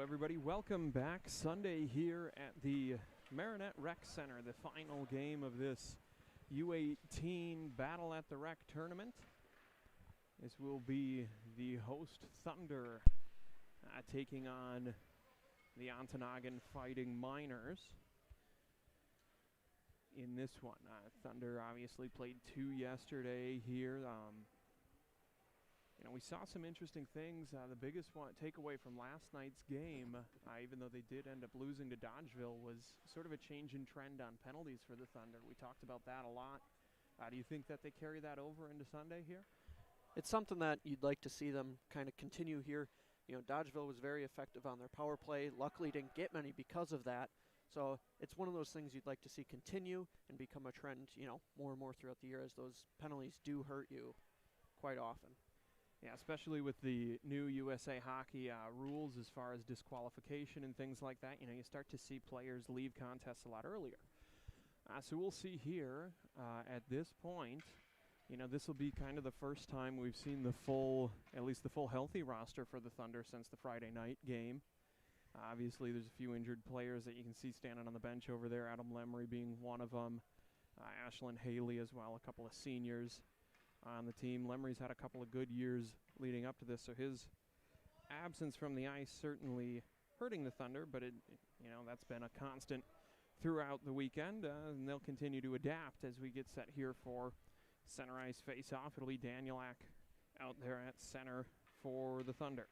everybody. Welcome back. Sunday here at the Marinette Rec Center, the final game of this U18 Battle at the Rec tournament. This will be the host Thunder taking on the Ontonagon Fighting Miners in this one. Thunder obviously played 2 yesterday here. We saw some interesting things. The biggest takeaway from last night's game, even though they did end up losing to Dodgeville, was sort of a change in trend on penalties for the Thunder. We talked about that a lot. Do you think that they carry that over into Sunday here? It's something that you'd like to see them kind of continue here. Dodgeville was very effective on their power play. Luckily didn't get many because of that. So it's one of those things you'd like to see continue and become a trend, more and more throughout the year, as those penalties do hurt you quite often. Yeah, especially with the new USA Hockey rules as far as disqualification and things like that. You start to see players leave contests a lot earlier. So we'll see here at this point. This will be kind of the first time we've seen at least the full healthy roster for the Thunder since the Friday night game. Obviously, there's a few injured players that you can see standing on the bench over there, Adam Lemry being one of them, Ashlyn Haley as well, a couple of seniors on the team. Lemry's had a couple of good years leading up to this, so his absence from the ice certainly hurting the Thunder, but that's been a constant throughout the weekend, and they'll continue to adapt as we get set here for center ice face-off. It'll be Danielak out there at center for the Thunder.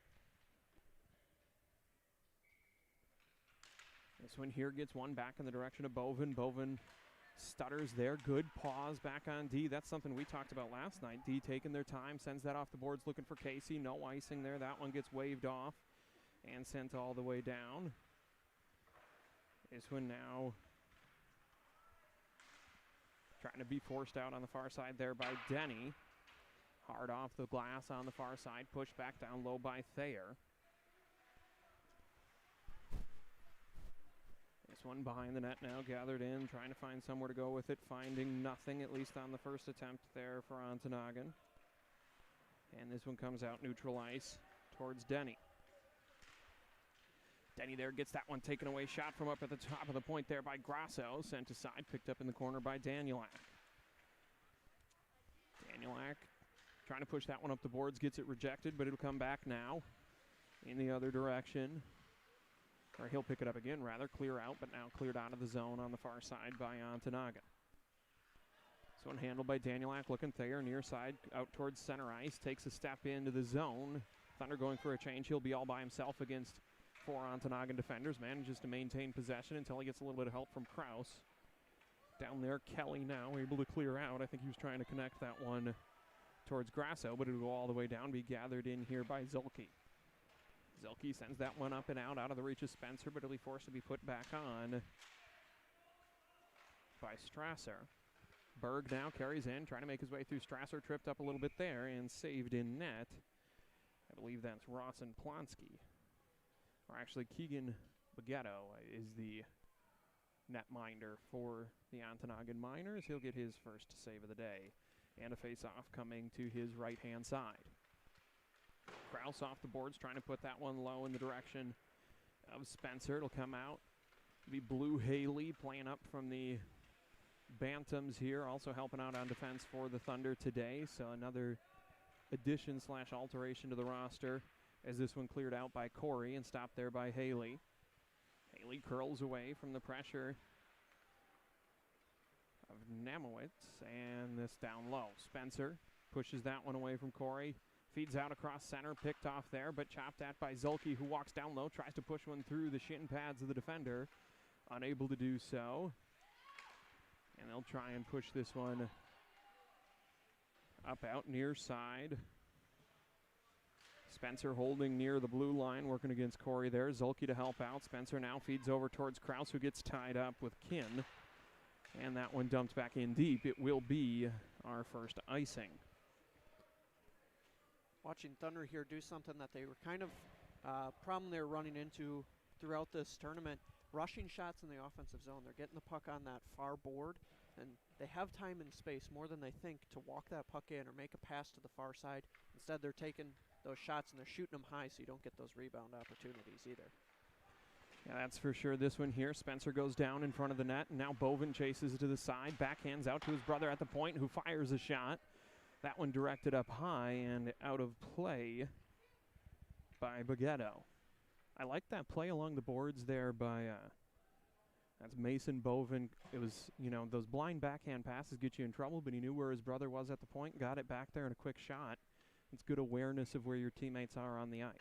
This one here gets one back in the direction of Bovin. Bovin stutters there. Good pause back on D. That's something we talked about last night. D taking their time, sends that off the boards looking for Casey. No icing there. That one gets waved off and sent all the way down. This one now trying to be forced out on the far side there by Denny. Hard off the glass on the far side. Pushed back down low by Thayer. This one behind the net now, gathered in, trying to find somewhere to go with it, finding nothing, at least on the first attempt there for Ontonagon. And this one comes out neutral ice towards Denny. Denny there gets that one taken away, shot from up at the top of the point there by Grasso, sent aside, picked up in the corner by Danielak. Danielak trying to push that one up the boards, gets it rejected, but it'll come back now in the other direction. Or he'll pick it up again, rather, clear out, but now cleared out of the zone on the far side by Ontonagon. This one handled by Danielak, looking Thayer, near side, out towards center ice, takes a step into the zone. Thunder going for a change. He'll be all by himself against 4 Ontonagon defenders, manages to maintain possession until he gets a little bit of help from Kraus. Down there, Kelly now able to clear out. I think he was trying to connect that one towards Grasso, but it'll go all the way down, be gathered in here by Zulke. Zelke sends that one up and out of the reach of Spencer, but it'll be forced to be put back on by Strasser. Berg now carries in, trying to make his way through Strasser, tripped up a little bit there and saved in net. I believe that's Ross and Plonsky. Or actually, Keegan Bagetto is the netminder for the Ontonagon Miners. He'll get his first save of the day. And a face-off coming to his right-hand side. Kraus off the boards, trying to put that one low in the direction of Spencer. It'll come out. It'll be Blue Haley playing up from the Bantams here, also helping out on defense for the Thunder today. So another addition/alteration to the roster as this one cleared out by Corey and stopped there by Haley. Haley curls away from the pressure of Namowitz, and this down low. Spencer pushes that one away from Corey. Feeds out across center, picked off there, but chopped at by Zulke, who walks down low, tries to push one through the shin pads of the defender. Unable to do so. And they'll try and push this one up out near side. Spencer holding near the blue line, working against Corey there. Zulke to help out. Spencer now feeds over towards Kraus, who gets tied up with Kin. And that one dumped back in deep. It will be our first icing. Watching Thunder here do something that they were kind of problem they were running into throughout this tournament, rushing shots in the offensive zone. They're getting the puck on that far board, and they have time and space more than they think to walk that puck in or make a pass to the far side. Instead, they're taking those shots and they're shooting them high so you don't get those rebound opportunities either. Yeah, that's for sure. This one here, Spencer goes down in front of the net, and now Bovin chases to the side, backhands out to his brother at the point, who fires a shot. That one directed up high and out of play by Baguetto. I like that play along the boards there by, that's Mason Bovin. It was, you know, those blind backhand passes get you in trouble, but he knew where his brother was at the point, got it back there in a quick shot. It's good awareness of where your teammates are on the ice.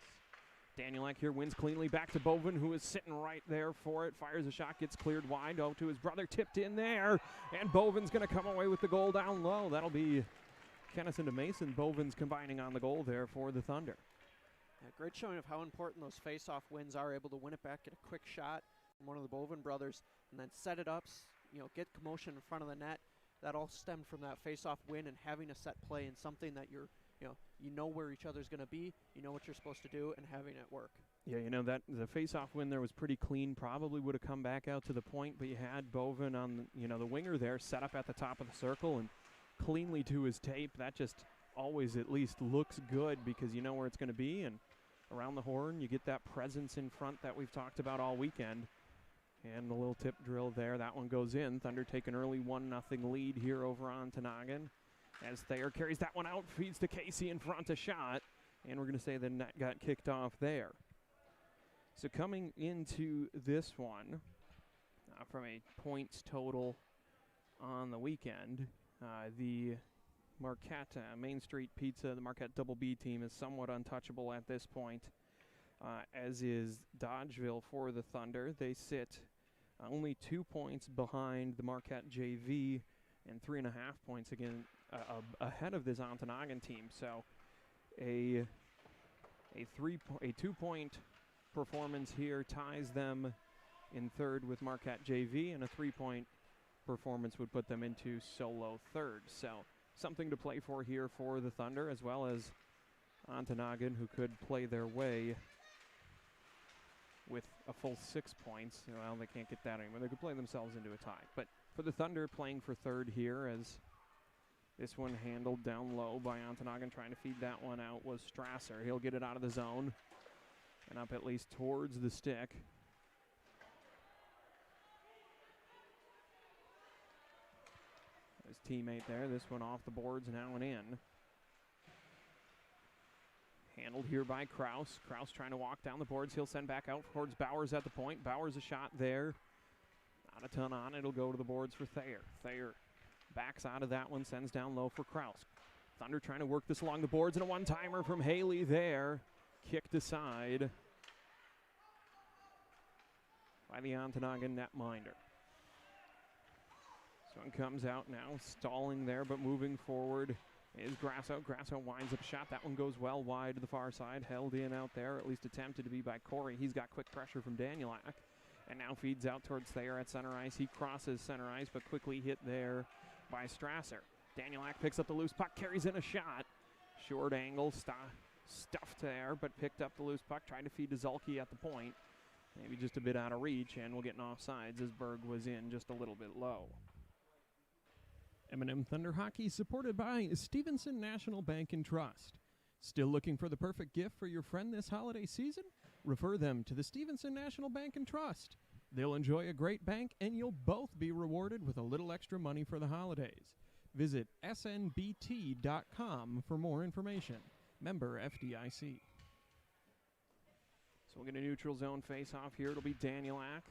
Danielak here wins cleanly back to Bovin, who is sitting right there for it. Fires a shot, gets cleared wide. Oh, to his brother, tipped in there. And Bovin's going to come away with the goal down low. That'll be Kennison to Mason. Bovin's combining on the goal there for the Thunder. Yeah, great showing of how important those face-off wins are. Able to win it back, get a quick shot from one of the Bovin brothers, and then set it up, get commotion in front of the net. That all stemmed from that face-off win and having a set play and something that you know where each other's going to be, you know what you're supposed to do, and having it work. Yeah, you know, that the face-off win there was pretty clean. Probably would have come back out to the point, but you had Bovin on, the winger there, set up at the top of the circle and cleanly to his tape. That just always at least looks good because you know where it's going to be, and around the horn you get that presence in front that we've talked about all weekend. And the little tip drill there, that one goes in. Thunder take an early 1-0 lead here over Ontonagon. As Thayer carries that one out, feeds to Casey in front, a shot. And we're going to say the net got kicked off there. So coming into this one, from a points total on the weekend, the Marquette Main Street Pizza, the Marquette Double B team is somewhat untouchable at this point, as is Dodgeville for the Thunder. They sit only 2 points behind the Marquette JV and 3.5 points again ahead of this Ontonagon team. So a 2-point performance here ties them in third with Marquette JV, and a 3-point performance would put them into solo third. So something to play for here for the Thunder, as well as Ontonagon, who could play their way with a full 6 points. Well, they can't get that anymore. They could play themselves into a tie. But for the Thunder, playing for third here, as this one handled down low by Ontonagon, trying to feed that one out, was Strasser. He'll get it out of the zone and up at least towards the stick. His teammate there. This one off the boards, now and in. Handled here by Kraus. Kraus trying to walk down the boards. He'll send back out towards Bowers at the point. Bowers a shot there. Not a ton on. It'll go to the boards for Thayer. Thayer backs out of that one, sends down low for Kraus. Thunder trying to work this along the boards, and a one-timer from Haley there. Kicked aside by the Ontonagon netminder. This one comes out now, stalling there, but moving forward is Grasso. Grasso winds up a shot. That one goes well wide to the far side. Held in out there, at least attempted to be by Corey. He's got quick pressure from Danielak, and now feeds out towards Thayer at center ice. He crosses center ice, but quickly hit there by Strasser. Danielak picks up the loose puck, carries in a shot. Short angle, stuffed there, but picked up the loose puck, tried to feed to Zulke at the point. Maybe just a bit out of reach, and we'll get an offsides as Berg was in just a little bit low. M&M Thunder Hockey supported by Stevenson National Bank and Trust. Still looking for the perfect gift for your friend this holiday season? Refer them to the Stevenson National Bank and Trust. They'll enjoy a great bank, and you'll both be rewarded with a little extra money for the holidays. Visit snbt.com for more information. Member FDIC. So we'll get a neutral zone face-off here. It'll be Danielak.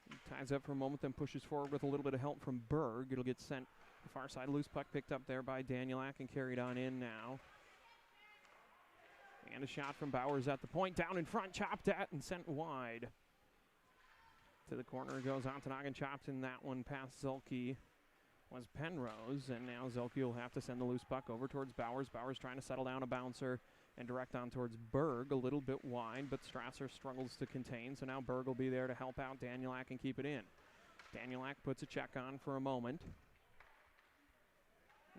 He ties up for a moment, then pushes forward with a little bit of help from Berg. It'll get sent to the far side. Loose puck picked up there by Danielak and carried on in now. And a shot from Bowers at the point. Down in front, chopped at and sent wide. To the corner goes Ontonagon, chopped in that one past Zulke. Was Penrose, and now Zulke will have to send the loose puck over towards Bowers. Bowers trying to settle down a bouncer and direct on towards Berg, a little bit wide, but Strasser struggles to contain, so now Berg will be there to help out Danielak and keep it in. Danielak puts a check on for a moment.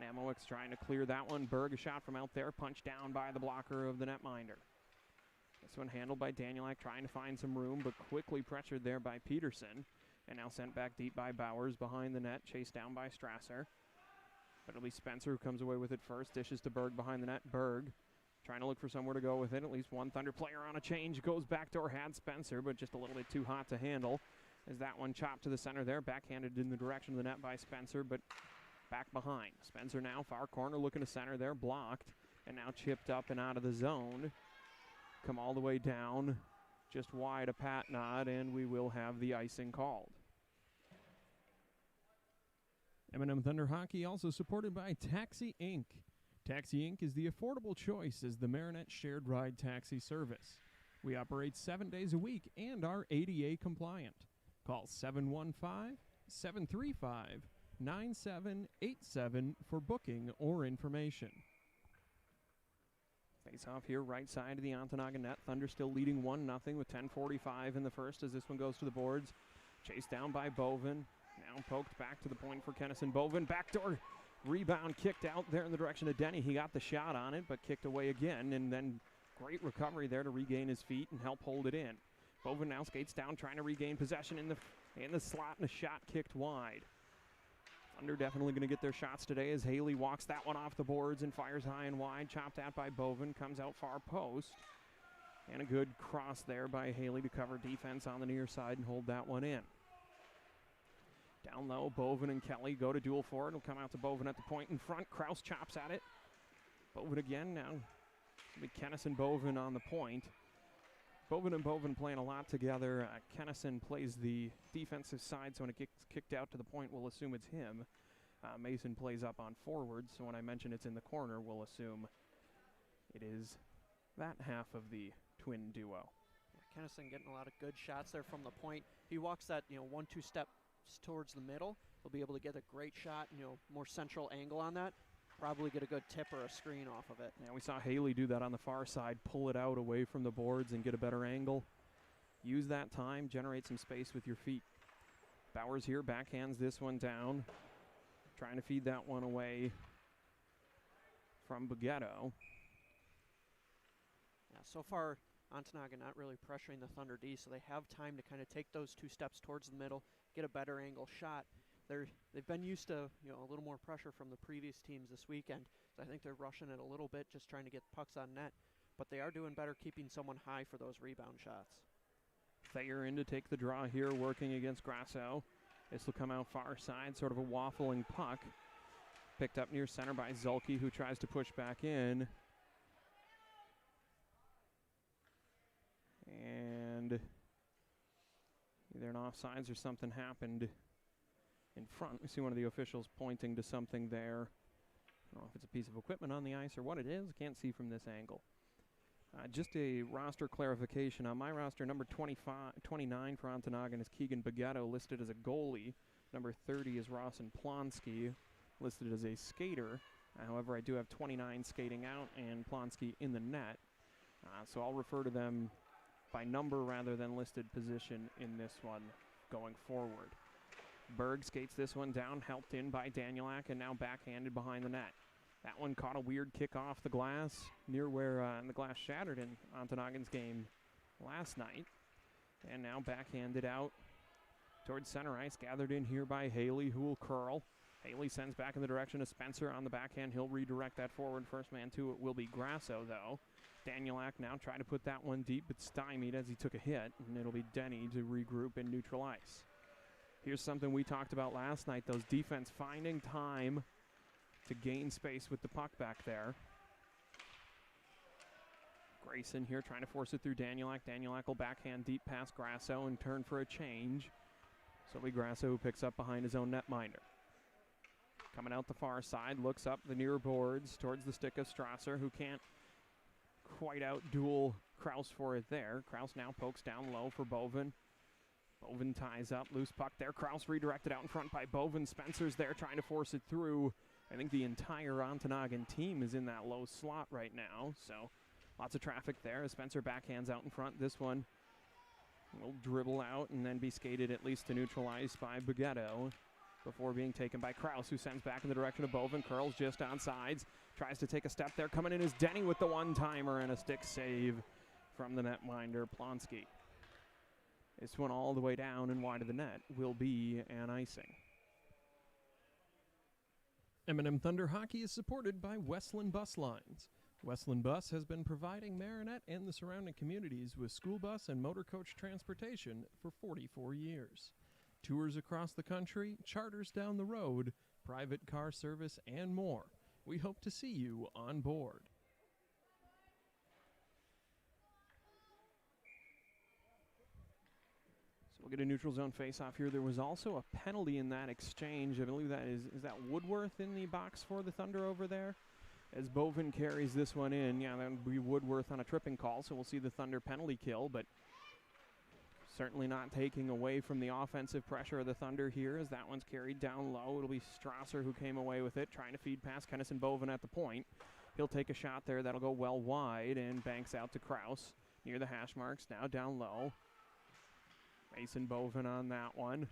Namowic's trying to clear that one. Berg, a shot from out there, punched down by the blocker of the netminder. This one handled by Danielak, trying to find some room, but quickly pressured there by Peterson. And now sent back deep by Bowers behind the net, chased down by Strasser. But it'll be Spencer who comes away with it first, dishes to Berg behind the net. Berg trying to look for somewhere to go with it. At least one Thunder player on a change. Goes backdoor, had Spencer, but just a little bit too hot to handle. As that one chopped to the center there, backhanded in the direction of the net by Spencer, but back behind. Spencer now far corner looking to center there, blocked, and now chipped up and out of the zone. Come all the way down, just wide a pat nod, and we will have the icing called. M&M Thunder Hockey also supported by Taxi Inc. Taxi Inc. is the affordable choice as the Marinette Shared Ride Taxi service. We operate 7 days a week and are ADA compliant. Call 715-735-9787 for booking or information. Face off here, right side of the Ontonagon net. Thunder still leading 1-0 with 10:45 in the first as this one goes to the boards. Chased down by Bovin. Now poked back to the point for Kennison. Bovin, backdoor rebound kicked out there in the direction of Denny. He got the shot on it, but kicked away again, and then great recovery there to regain his feet and help hold it in. Bovin now skates down, trying to regain possession in the slot, and a shot kicked wide. Thunder definitely going to get their shots today as Haley walks that one off the boards and fires high and wide. Chopped at by Bovin, comes out far post. And a good cross there by Haley to cover defense on the near side and hold that one in. Down low, Bovin and Kelly go to duel for it. It'll come out to Bovin at the point in front. Kraus chops at it. Bovin again now. Kennison Bovin on the point. Bovin and Bovin playing a lot together. Kennison plays the defensive side, so when it gets kicked out to the point, we'll assume it's him. Mason plays up on forward, so when I mention it's in the corner, we'll assume it is that half of the twin duo. Yeah, Kennison getting a lot of good shots there from the point. He walks that 1-2 step towards the middle. He'll be able to get a great shot, more central angle on that. Probably get a good tip or a screen off of it. Yeah, we saw Haley do that on the far side, pull it out away from the boards and get a better angle. Use that time, generate some space with your feet. Bowers here backhands this one down, trying to feed that one away from Baguetto. Yeah, so far, Ontonagon not really pressuring the Thunder D, so they have time to kind of take those 2 steps towards the middle, get a better angle shot. They've been used to a little more pressure from the previous teams this weekend, so I think they're rushing it a little bit, just trying to get pucks on net. But they are doing better keeping someone high for those rebound shots. Thayer in to take the draw here, working against Grasso. This will come out far side, sort of a waffling puck. Picked up near center by Zulke, who tries to push back in. And either an offsides or something happened in front. We see one of the officials pointing to something there. I don't know if it's a piece of equipment on the ice or what it is. Can't see from this angle. Just a roster clarification. On my roster, number 29 for Ontonagon is Keegan Baguetto, listed as a goalie. Number 30 is Rawson Plonsky, listed as a skater. However, I do have 29 skating out and Plonsky in the net. So I'll refer to them by number rather than listed position in this one going forward. Berg skates this one down, helped in by Danielak, and now backhanded behind the net. That one caught a weird kick off the glass near where the glass shattered in Ontonagon's game last night. And now backhanded out towards center ice, gathered in here by Haley, who will curl. Haley sends back in the direction of Spencer on the backhand. He'll redirect that forward. First man to it will be Grasso, though. Danielak now trying to put that one deep, but stymied as he took a hit, and it'll be Denny to regroup in neutral ice. Here's something we talked about last night, those defense finding time to gain space with the puck back there. Grayson here trying to force it through Danielak. Danielak will backhand deep past Grasso and turn for a change. So it'll be Grasso who picks up behind his own netminder. Coming out the far side, looks up the near boards towards the stick of Strasser, who can't quite out-duel Kraus for it there. Kraus now pokes down low for Bovin. Bovin ties up, loose puck there. Kraus redirected out in front by Bovin. Spencer's there trying to force it through. I think the entire Ontonagon team is in that low slot right now, so lots of traffic there as Spencer backhands out in front. This one will dribble out and then be skated at least to neutral ice by Baguetto before being taken by Kraus, who sends back in the direction of Bovin. Curls just on sides, tries to take a step there. Coming in is Denny with the one-timer and a stick save from the netminder, Plonsky. This one all the way down and wide of the net will be an icing. M&M Thunder Hockey is supported by Westland Bus Lines. Westland Bus has been providing Marinette and the surrounding communities with school bus and motor coach transportation for 44 years. Tours across the country, charters down the road, private car service, and more. We hope to see you on board. So we'll get a neutral zone face-off here. There was also a penalty in that exchange. I believe that is that Woodworth in the box for the Thunder over there? As Bovin carries this one in, yeah, that would be Woodworth on a tripping call, so we'll see the Thunder penalty kill, but certainly not taking away from the offensive pressure of the Thunder here as that one's carried down low. It'll be Strasser who came away with it, trying to feed past Kennison Bovin at the point. He'll take a shot there. That'll go well wide and banks out to Kraus near the hash marks, now down low. Mason Bovin on that one.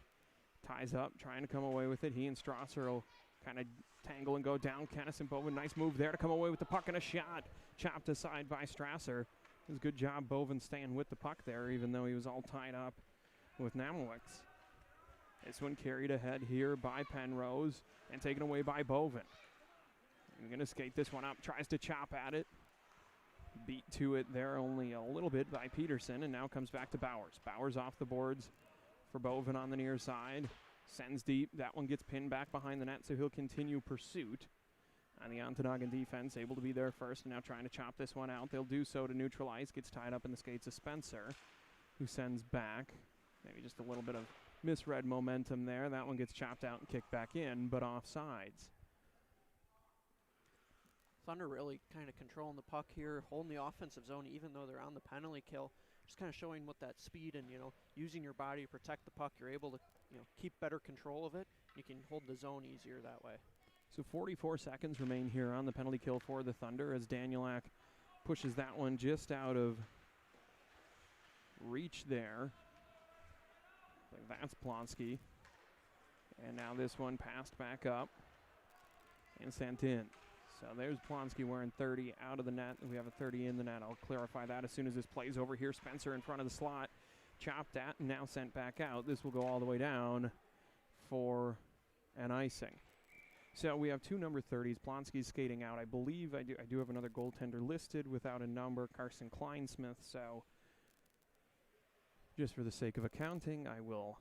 Ties up, trying to come away with it. He and Strasser will kind of tangle and go down. Kennison Bovin, nice move there to come away with the puck and a shot. Chopped aside by Strasser. It was a good job Bovin staying with the puck there, even though he was all tied up with Namowicz. This one carried ahead here by Penrose and taken away by Bovin. He's going to skate this one up, tries to chop at it. Beat to it there only a little bit by Peterson, and now comes back to Bowers. Bowers off the boards for Bovin on the near side. Sends deep. That one gets pinned back behind the net, so he'll continue pursuit. And the Ontonagon defense able to be there first, and now trying to chop this one out. They'll do so to neutralize. Gets tied up in the skates of Spencer, who sends back. Maybe just a little bit of misread momentum there. That one gets chopped out and kicked back in, but offsides. Thunder really kind of controlling the puck here, holding the offensive zone even though they're on the penalty kill. Just kind of showing what that speed and, using your body to protect the puck, you're able to, keep better control of it. You can hold the zone easier that way. So 44 seconds remain here on the penalty kill for the Thunder as Danielak pushes that one just out of reach there. That's Plonsky. And now this one passed back up and sent in. So there's Plonsky wearing 30 out of the net. We have a 30 in the net. I'll clarify that as soon as this plays over here. Spencer in front of the slot. Chopped at and now sent back out. This will go all the way down for an icing. So we have two number 30s. Plonsky's skating out. I believe I do have another goaltender listed without a number, Carson Kleinsmith. So just for the sake of accounting, I will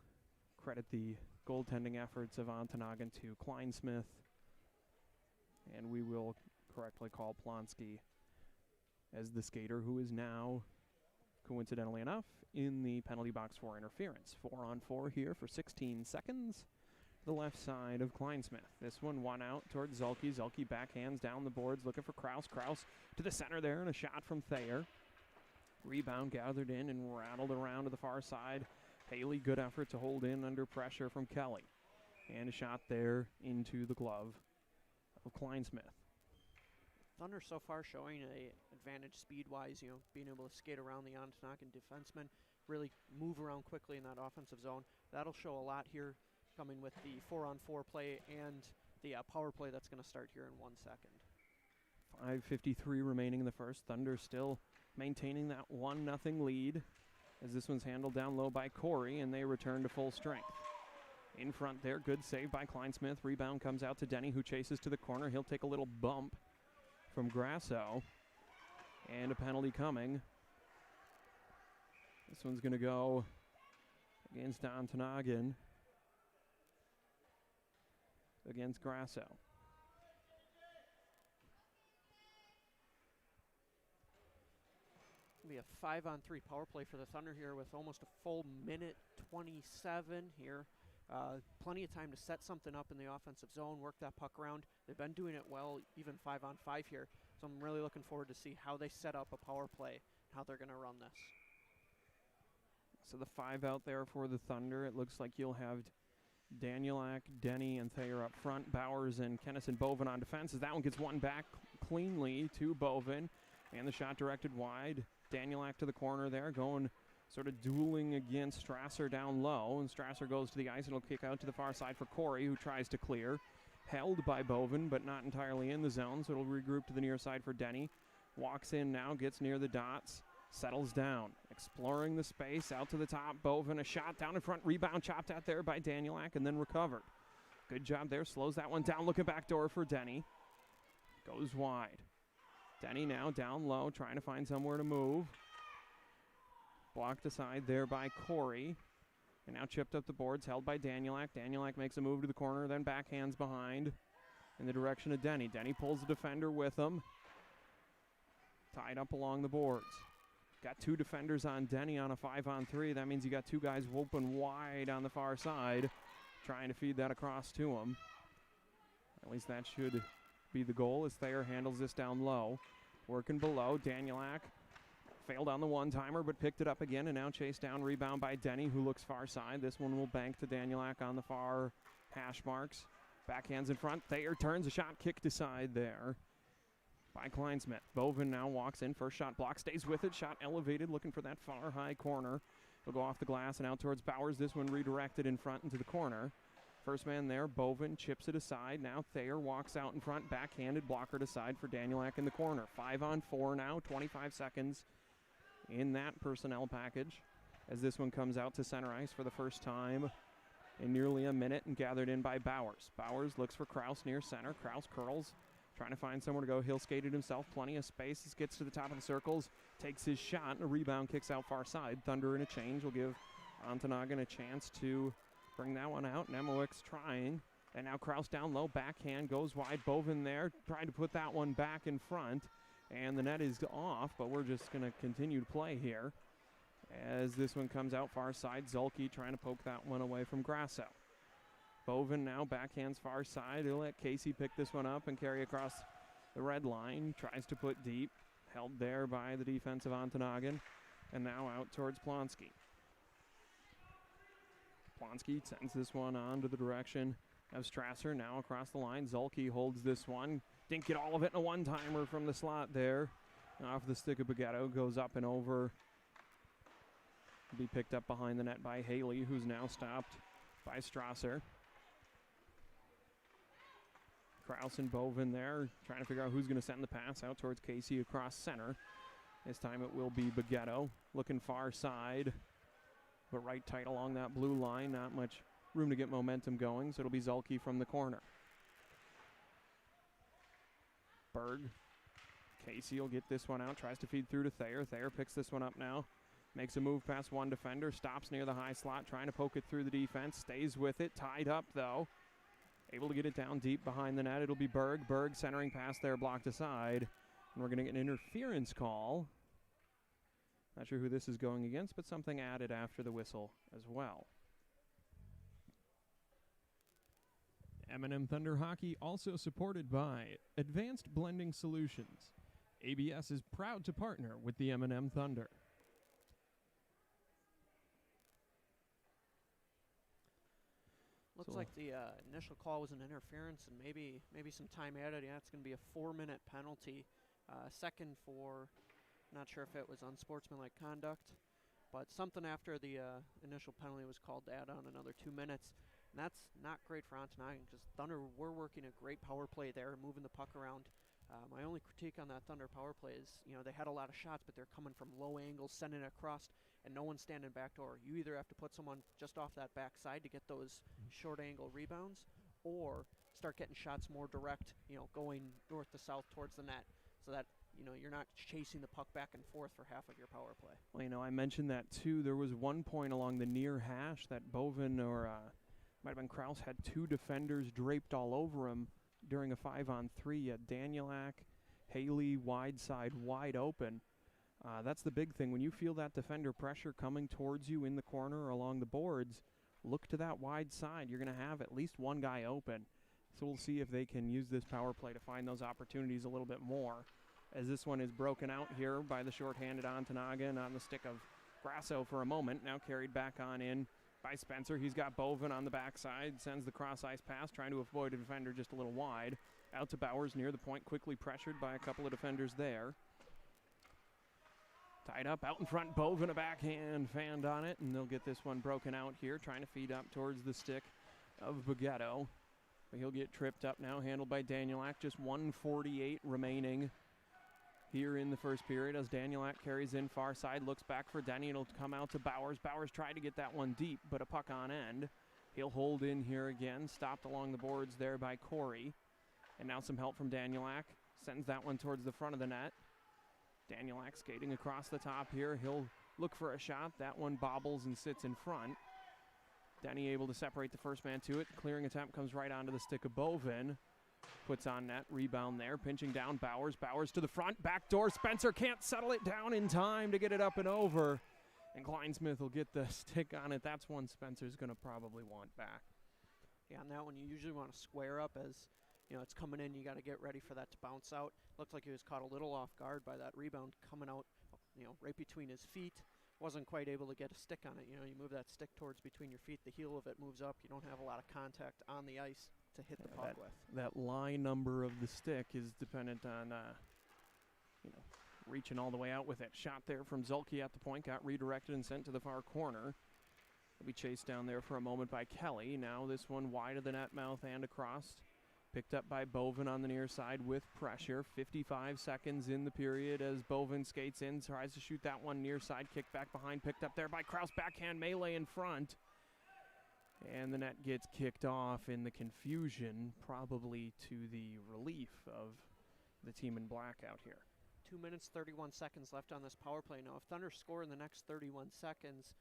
credit the goaltending efforts of Ontonagon to Kleinsmith. And we will correctly call Plonsky as the skater who is now, coincidentally enough, in the penalty box for interference. 4-on-4 here for 16 seconds. The left side of Kleinsmith. This one out towards Zulke. Zulke backhands down the boards looking for Kraus. Kraus to the center there and a shot from Thayer. Rebound gathered in and rattled around to the far side. Haley, good effort to hold in under pressure from Kelly. And a shot there into the glove of Kleinsmith. Thunder so far showing a advantage speed-wise, being able to skate around the Ontonagon defensemen, really move around quickly in that offensive zone. That'll show a lot here coming with the 4-on-4 play and the power play that's going to start here in 1 second. 5:53 remaining in the first. Thunder still maintaining that 1-0 lead as this one's handled down low by Corey, and they return to full strength. In front there, good save by Kleinsmith. Rebound comes out to Denny, who chases to the corner. He'll take a little bump from Grasso. And a penalty coming. This one's going to go against Ontonagon. Against Grasso. It'll be a 5-on-3 power play for the Thunder here with almost a full minute 27 here. Plenty of time to set something up in the offensive zone, work that puck around. They've been doing it well, even 5-on-5 here. So I'm really looking forward to see how they set up a power play, how they're going to run this. So the 5 out there for the Thunder. It looks like you'll have Danielak, Denny, and Thayer up front. Bowers and Kennison Bovin on defense as that one gets one back cleanly to Bovin. And the shot directed wide. Danielak to the corner there, going sort of dueling against Strasser down low, and Strasser goes to the ice and will kick out to the far side for Corey, who tries to clear. Held by Bovin, but not entirely in the zone, so it'll regroup to the near side for Denny. Walks in now, gets near the dots, settles down, exploring the space, out to the top. Bovin, a shot down in front, rebound chopped out there by Danielak, and then recovered. Good job there, slows that one down, looking back door for Denny. Goes wide. Denny now down low, trying to find somewhere to move. Blocked aside there by Corey. And now chipped up the boards, held by Danielak. Danielak makes a move to the corner, then backhands behind in the direction of Denny. Denny pulls the defender with him. Tied up along the boards. Got 2 defenders on Denny on a 5-on-3. That means you got 2 guys open wide on the far side, trying to feed that across to him. At least that should be the goal as Thayer handles this down low. Working below, Danielak failed on the one-timer, but picked it up again, and now chased down, rebound by Denny, who looks far side. This one will bank to Danielak on the far hash marks. Backhands in front. Thayer turns a shot, kicked aside there by Kleinsmith. Bovin now walks in. First shot block, stays with it. Shot elevated, looking for that far high corner. He'll go off the glass and out towards Bowers. This one redirected in front into the corner. First man there, Bovin chips it aside. Now Thayer walks out in front, backhanded, blocker aside for Danielak in the corner. 5-on-4 now, 25 seconds in that personnel package as this one comes out to center ice for the first time in nearly a minute and gathered in by Bowers. Bowers looks for Kraus near center. Kraus curls, trying to find somewhere to go. He'll skate it himself. Plenty of space. Gets to the top of the circles, takes his shot, and a rebound kicks out far side. Thunder in a change will give Ontonagon a chance to bring that one out. Nemowicz trying. And now Kraus down low. Backhand goes wide. Bovin there trying to put that one back in front. And the net is off, but we're just going to continue to play here as this one comes out far side. Zulke trying to poke that one away from Grasso. Bovin now backhands far side. He'll let Casey pick this one up and carry across the red line. Tries to put deep. Held there by the defensive Ontonagon. And now out towards Plonsky. Plonsky sends this one on to the direction of Strasser. Now across the line. Zulke holds this one. Didn't get all of it in a one-timer from the slot there. Off the stick of Bagetto. Goes up and over. Be picked up behind the net by Haley, who's now stopped by Strasser. Kraus and Bovin there, trying to figure out who's going to send the pass out towards Casey across center. This time it will be Bagetto, looking far side, but right tight along that blue line. Not much room to get momentum going, so it'll be Zulke from the corner. Berg. Casey will get this one out, tries to feed through to Thayer. Thayer picks this one up now. Makes a move past one defender, stops near the high slot, trying to poke it through the defense. Stays with it, tied up though. Able to get it down deep behind the net. It'll be Berg. Berg centering pass there, blocked aside. And we're going to get an interference call. Not sure who this is going against, but something added after the whistle as well. M&M Thunder Hockey also supported by Advanced Blending Solutions. ABS is proud to partner with the M&M Thunder. Looks like the initial call was an interference and maybe some time added. Yeah, it's going to be a 4-minute penalty. Second for, not sure if it was unsportsmanlike conduct, but something after the initial penalty was called to add on another 2 minutes. And that's not great for Ontonagon because Thunder were working a great power play there, moving the puck around. My only critique on that Thunder power play is, they had a lot of shots, but they're coming from low angles, sending it across, and no one's standing backdoor. You either have to put someone just off that backside to get those short angle rebounds, or start getting shots more direct, going north to south towards the net, so that you're not chasing the puck back and forth for half of your power play. Well, I mentioned that too. There was one point along the near hash that Bovin or might have been Kraus had 2 defenders draped all over him during a 5-on-3. Danielak, Haley, wide side, wide open. That's the big thing. When you feel that defender pressure coming towards you in the corner or along the boards, look to that wide side. You're going to have at least one guy open. So we'll see if they can use this power play to find those opportunities a little bit more. As this one is broken out here by the shorthanded Ontonagon on the stick of Grasso for a moment. Now carried back on in by Spencer. He's got Bovin on the backside. Sends the cross-ice pass, trying to avoid a defender just a little wide. Out to Bowers near the point, quickly pressured by a couple of defenders there. Tied up out in front, Bovin a backhand fanned on it, and they'll get this one broken out here, trying to feed up towards the stick of Bagetto. But he'll get tripped up now, handled by Danielak. Just 1:48 remaining here in the first period as Danielak carries in far side, looks back for Denny. It'll come out to Bowers. Bowers tried to get that one deep, but a puck on end. He'll hold in here again, stopped along the boards there by Corey. And now some help from Danielak. Sends that one towards the front of the net. Danielak skating across the top here. He'll look for a shot. That one bobbles and sits in front. Denny able to separate the first man to it. Clearing attempt comes right onto the stick of Bovin. Puts on net, rebound there, pinching down Bowers. Bowers to the front, backdoor. Spencer can't settle it down in time to get it up and over. And Kleinsmith will get the stick on it. That's one Spencer's going to probably want back. Yeah, on that one, you usually want to square up as, it's coming in. You got to get ready for that to bounce out. Looked like he was caught a little off guard by that rebound coming out, right between his feet. Wasn't quite able to get a stick on it. You move that stick towards between your feet. The heel of it moves up. You don't have a lot of contact on the ice to hit the puck with. That line number of the stick is dependent on, reaching all the way out with it. Shot there from Zulke at the point. Got redirected and sent to the far corner. Will be chased down there for a moment by Kelly. Now this one wide of the net mouth and across. Picked up by Bovin on the near side with pressure. 55 seconds in the period as Bovin skates in, tries to shoot that one near side. Kick back behind, picked up there by Kraus. Backhand melee in front. And the net gets kicked off in the confusion, probably to the relief of the team in black out here. 2 minutes, 31 seconds left on this power play. Now, if Thunder score in the next 31 seconds,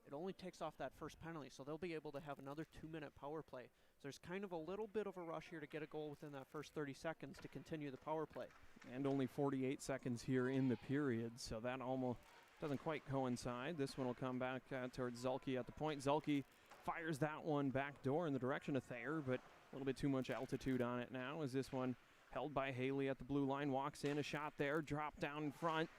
it only takes off that first penalty, so they'll be able to have another 2-minute power play. So there's kind of a little bit of a rush here to get a goal within that first 30 seconds to continue the power play. And only 48 seconds here in the period, so that almost doesn't quite coincide. This one will come back towards Zulke at the point. Zulke fires that one back door in the direction of Thayer, but a little bit too much altitude on it now as this one held by Haley at the blue line. Walks in, a shot there, drop down in front.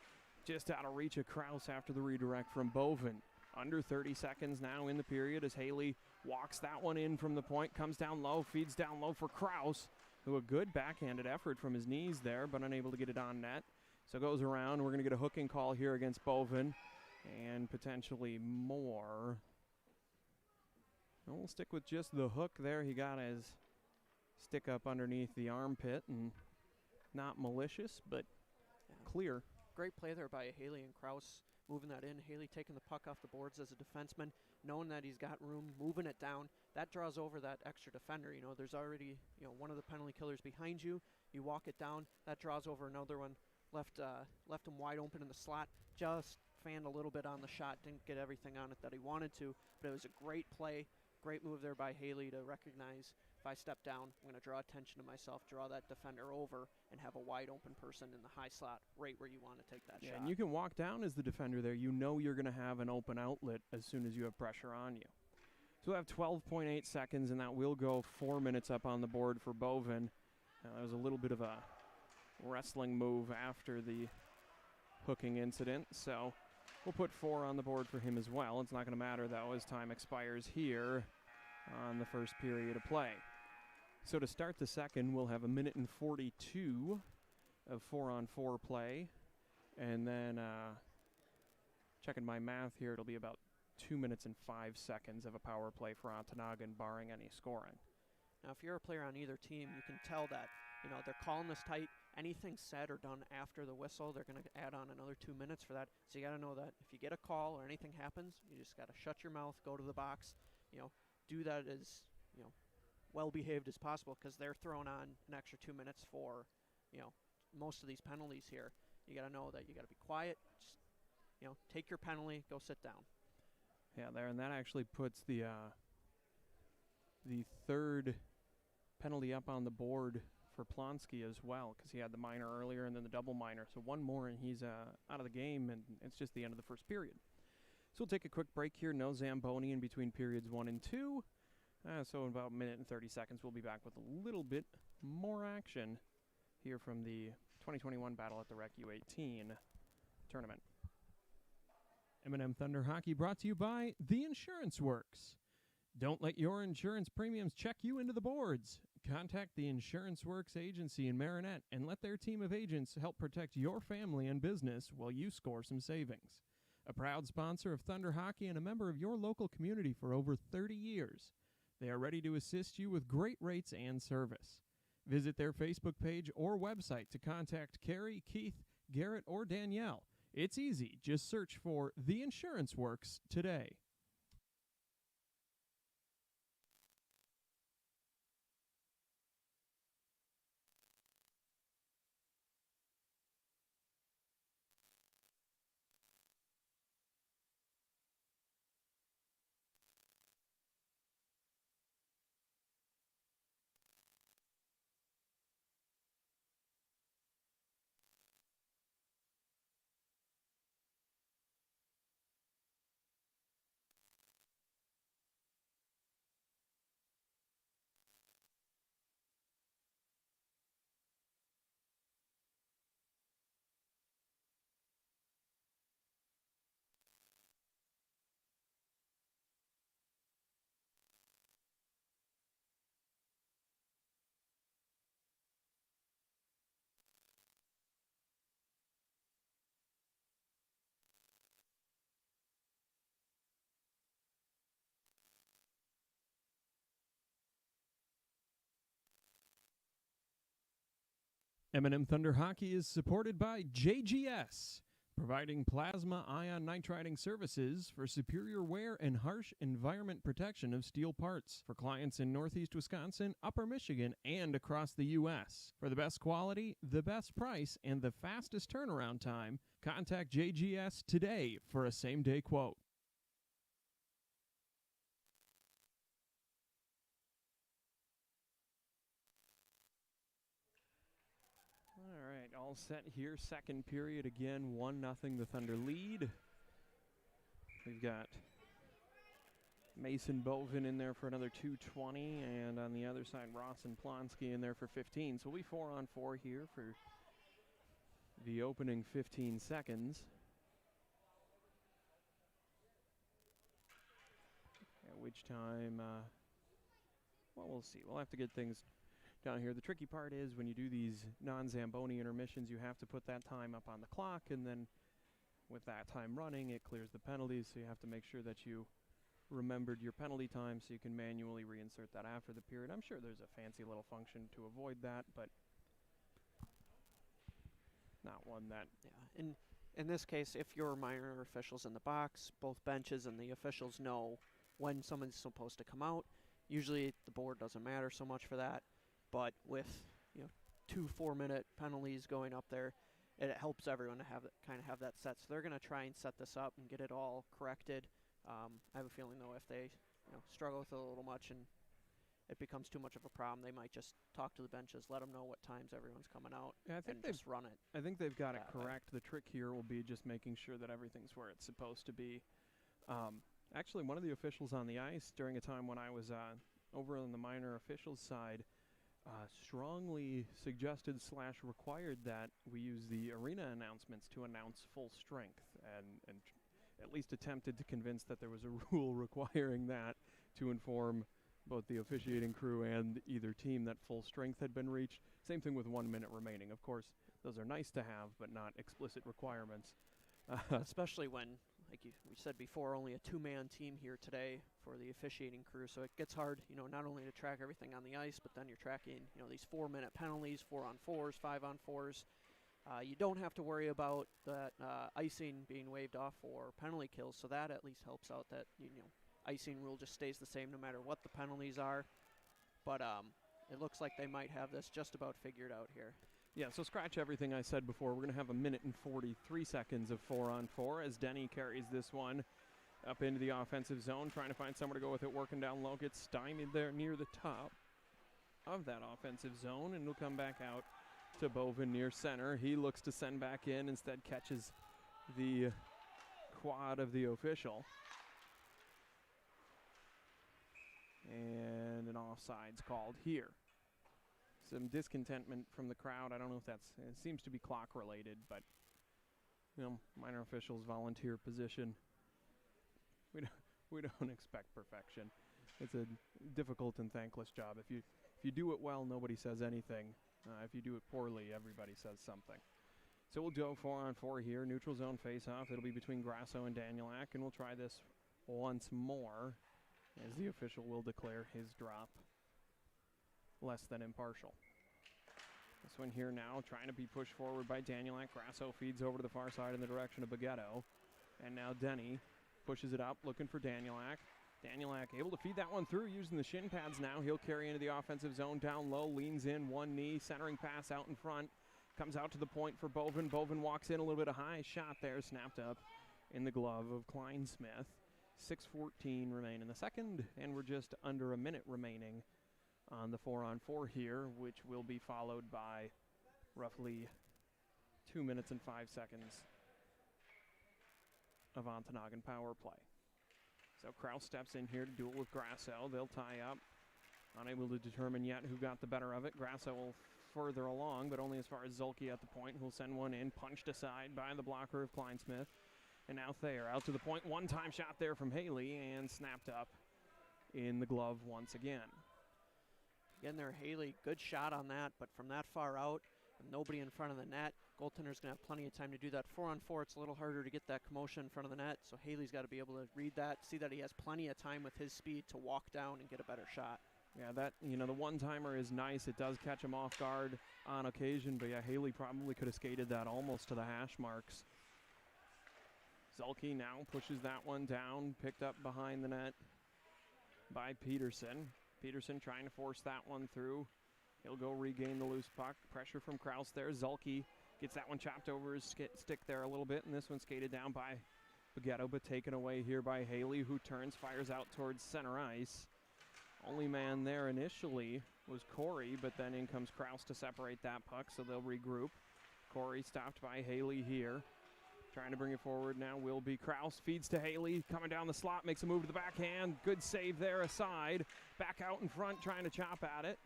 Just out of reach of Kraus after the redirect from Bovin. Under 30 seconds now in the period as Haley walks that one in from the point, comes down low, feeds down low for Kraus, who a good backhanded effort from his knees there, but unable to get it on net. So goes around. We're going to get a hooking call here against Bovin and potentially more. We'll stick with just the hook there. He got his stick up underneath the armpit, and not malicious, but clear. Great play there by Haley and Kraus, moving that in. Haley taking the puck off the boards as a defenseman, knowing that he's got room, moving it down. That draws over that extra defender. There's already, one of the penalty killers behind you. You walk it down. That draws over another one. Left him wide open in the slot. Just fanned a little bit on the shot. Didn't get everything on it that he wanted to, but it was a great play. Great move there by Haley to recognize, if I step down, I'm going to draw attention to myself, draw that defender over, and have a wide open person in the high slot right where you want to take that shot. And you can walk down as the defender there. You know you're going to have an open outlet as soon as you have pressure on you. So we'll have 12.8 seconds, and that will go 4 minutes up on the board for Bovin. That was a little bit of a wrestling move after the hooking incident, so we'll put 4 on the board for him as well. It's not going to matter, though, as time expires here on the first period of play. So to start the second, we'll have 1 minute and 42 of 4-on-4 play. And then, checking my math here, it'll be about 2 minutes and 5 seconds of a power play for Ontonagon, barring any scoring. Now, if you're a player on either team, you can tell that, they're calling this tight. Anything said or done after the whistle, they're going to add on another 2 minutes for that. So you got to know that if you get a call or anything happens, you just got to shut your mouth, go to the box, do that as, well-behaved as possible, because they're throwing on an extra 2 minutes for, most of these penalties here. You got to know that you got to be quiet, just, take your penalty, go sit down. Yeah, there, and that actually puts the third penalty up on the board for Plonsky as well, because he had the minor earlier and then the double minor. So one more and he's out of the game, and it's just the end of the first period. So we'll take a quick break here. No Zamboni in between periods 1 and 2. So in about 1 minute and 30 seconds, we'll be back with a little bit more action here from the 2021 Battle at the Rec U18 tournament. M&M Thunder Hockey brought to you by The Insurance Works. Don't let your insurance premiums check you into the boards. Contact the Insurance Works agency in Marinette and let their team of agents help protect your family and business while you score some savings. A proud sponsor of Thunder Hockey and a member of your local community for over 30 years. They are ready to assist you with great rates and service. Visit their Facebook page or website to contact Carrie, Keith, Garrett, or Danielle. It's easy. Just search for The Insurance Works today. M&M Thunder Hockey is supported by JGS, providing plasma ion nitriding services for superior wear and harsh environment protection of steel parts for clients in Northeast Wisconsin, Upper Michigan, and across the U.S. For the best quality, the best price, and the fastest turnaround time, contact JGS today for a same-day quote. All right, all set here. Second period again, 1-0 the Thunder lead. We've got Mason Bovin in there for another 2:20, and on the other side, Ross and Plonsky in there for 15. So we 4-on-4 here for the opening 15 seconds. At which time, well, we'll see. We'll have to get things down here. The tricky part is when you do these non-Zamboni intermissions, you have to put that time up on the clock, and then with that time running, it clears the penalties, so you have to make sure that you remembered your penalty time so you can manually reinsert that after the period. I'm sure there's a fancy little function to avoid that, but not one that... Yeah, in this case, if your minor official's in the box, both benches and the officials know when someone's supposed to come out. Usually the board doesn't matter so much for that, but with 2 4-minute penalties going up there, it helps everyone to have have that set. So they're going to try and set this up and get it all corrected. I have a feeling though, if they struggle with it a little much and it becomes too much of a problem, they might just talk to the benches, let them know what times everyone's coming out, and just run it. I think they've got it correct. The trick here will be just making sure that everything's where it's supposed to be. Actually, one of the officials on the ice during a time when I was over on the minor officials side strongly suggested / required that we use the arena announcements to announce full strength, and at least attempted to convince that there was a rule requiring that to inform both the officiating crew and either team that full strength had been reached. Same thing with 1 minute remaining. Of course, those are nice to have, but not explicit requirements. Especially when, like we said before, only a 2-man team here today for the officiating crew, so it gets hard, not only to track everything on the ice, but then you're tracking, these 4-minute penalties, 4-on-4s, 5-on-4s. You don't have to worry about that icing being waved off or penalty kills, so that at least helps out that, icing rule just stays the same no matter what the penalties are. But it looks like they might have this just about figured out here. Yeah, so scratch everything I said before. We're going to have 1 minute and 43 seconds of 4-on-4 as Denny carries this one up into the offensive zone, trying to find somewhere to go with it, working down low, gets stymied there near the top of that offensive zone, and will come back out to Bovin near center. He looks to send back in, instead catches the quad of the official. And an offside's called here. Some discontentment from the crowd. I don't know if it seems to be clock related, but minor officials volunteer position. We don't expect perfection. It's a difficult and thankless job. If you do it well, nobody says anything. If you do it poorly, everybody says something. So we'll go 4-on-4 here. Neutral zone face-off. It'll be between Grasso and Danielak, and we'll try this once more as the official will declare his drop less than impartial. This one here now trying to be pushed forward by Danielak. Grasso feeds over to the far side in the direction of Baguetto. And now Denny pushes it up, looking for Danielak. Danielak able to feed that one through using the shin pads now. He'll carry into the offensive zone down low, leans in, one knee, centering pass out in front. Comes out to the point for Bovin. Bovin walks in a little bit of high shot there, snapped up in the glove of Kleinsmith. 6:14 remain in the second, and we're just under a minute remaining on the 4-on-4 here, which will be followed by roughly 2 minutes and 5 seconds of Ontonagon power play. So Kraus steps in here to do it with Grasso. They'll tie up. Unable to determine yet who got the better of it. Grasso will further along, but only as far as Zulke at the point, who'll send one in, punched aside by the blocker of Kleinsmith. And now Thayer out to the point. One-time shot there from Haley, and snapped up in the glove once again. Again there, Haley, good shot on that, but from that far out, with nobody in front of the net, goaltender's going to have plenty of time to do that. 4-on-4, it's a little harder to get that commotion in front of the net, so Haley's got to be able to read that, see that he has plenty of time with his speed to walk down and get a better shot. Yeah, that, the one-timer is nice. It does catch him off guard on occasion, but yeah, Haley probably could have skated that almost to the hash marks. Zelke now pushes that one down, picked up behind the net by Peterson. Peterson trying to force that one through. He'll go regain the loose puck. Pressure from Kraus there. Zelke gets that one chopped over his stick there a little bit, and this one skated down by Baguetto, but taken away here by Haley, who turns, fires out towards center ice. Only man there initially was Corey, but then in comes Kraus to separate that puck, so they'll regroup. Corey stopped by Haley here. Trying to bring it forward now will be Kraus. Feeds to Haley, coming down the slot, makes a move to the backhand. Good save there aside. Back out in front, trying to chop at it.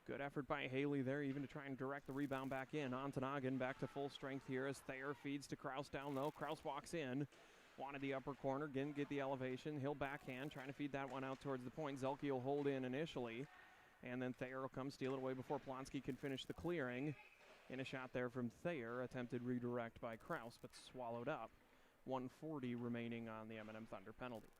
Good effort by Haley there, even to try and direct the rebound back in. Ontonagon back to full strength here as Thayer feeds to Kraus down low. Kraus walks in. Wanted the upper corner, didn't get the elevation. He'll backhand, trying to feed that one out towards the point. Zelke will hold in initially. And then Thayer will come steal it away before Plonsky can finish the clearing. In a shot there from Thayer, attempted redirect by Kraus, but swallowed up. 1:40 remaining on the M&M Thunder penalty.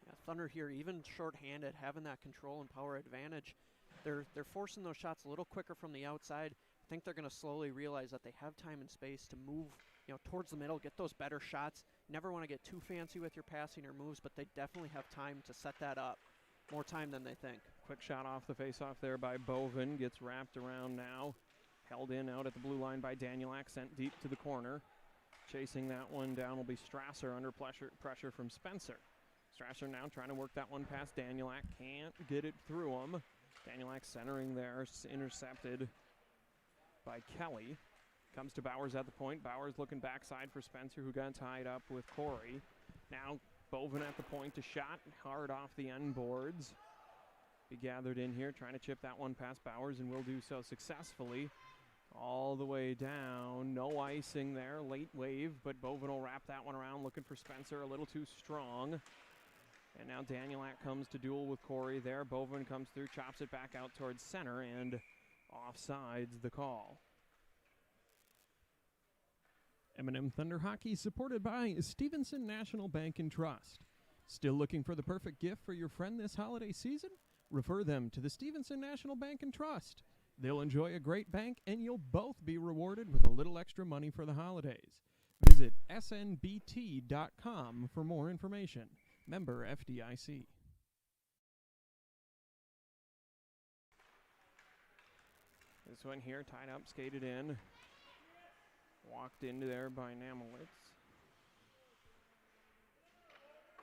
Yeah, Thunder here, even shorthanded, having that control and power advantage. They're forcing those shots a little quicker from the outside. I think they're going to slowly realize that they have time and space to move, towards the middle, get those better shots. Never want to get too fancy with your passing or moves, but they definitely have time to set that up. More time than they think. Quick shot off the faceoff there by Bovin. Gets wrapped around now. Held in out at the blue line by Danielak, sent deep to the corner. Chasing that one down will be Strasser under pressure from Spencer. Strasser now trying to work that one past Danielak. Can't get it through him. Danielak centering there, intercepted by Kelly. Comes to Bowers at the point. Bowers looking backside for Spencer, who got tied up with Corey. Now Bovin at the point to shot, hard off the end boards. Be gathered in here, trying to chip that one past Bowers, and will do so successfully. All the way down, no icing there, late wave, but Bovin will wrap that one around, looking for Spencer, a little too strong. And now Danielak comes to duel with Corey there. Bovin comes through, chops it back out towards center, and offsides the call. M&M Thunder Hockey is supported by Stevenson National Bank and Trust. Still looking for the perfect gift for your friend this holiday season? Refer them to the Stevenson National Bank and Trust. They'll enjoy a great bank, and you'll both be rewarded with a little extra money for the holidays. Visit snbt.com for more information. Member FDIC. This one here, tied up, skated in. Walked into there by Namowitz.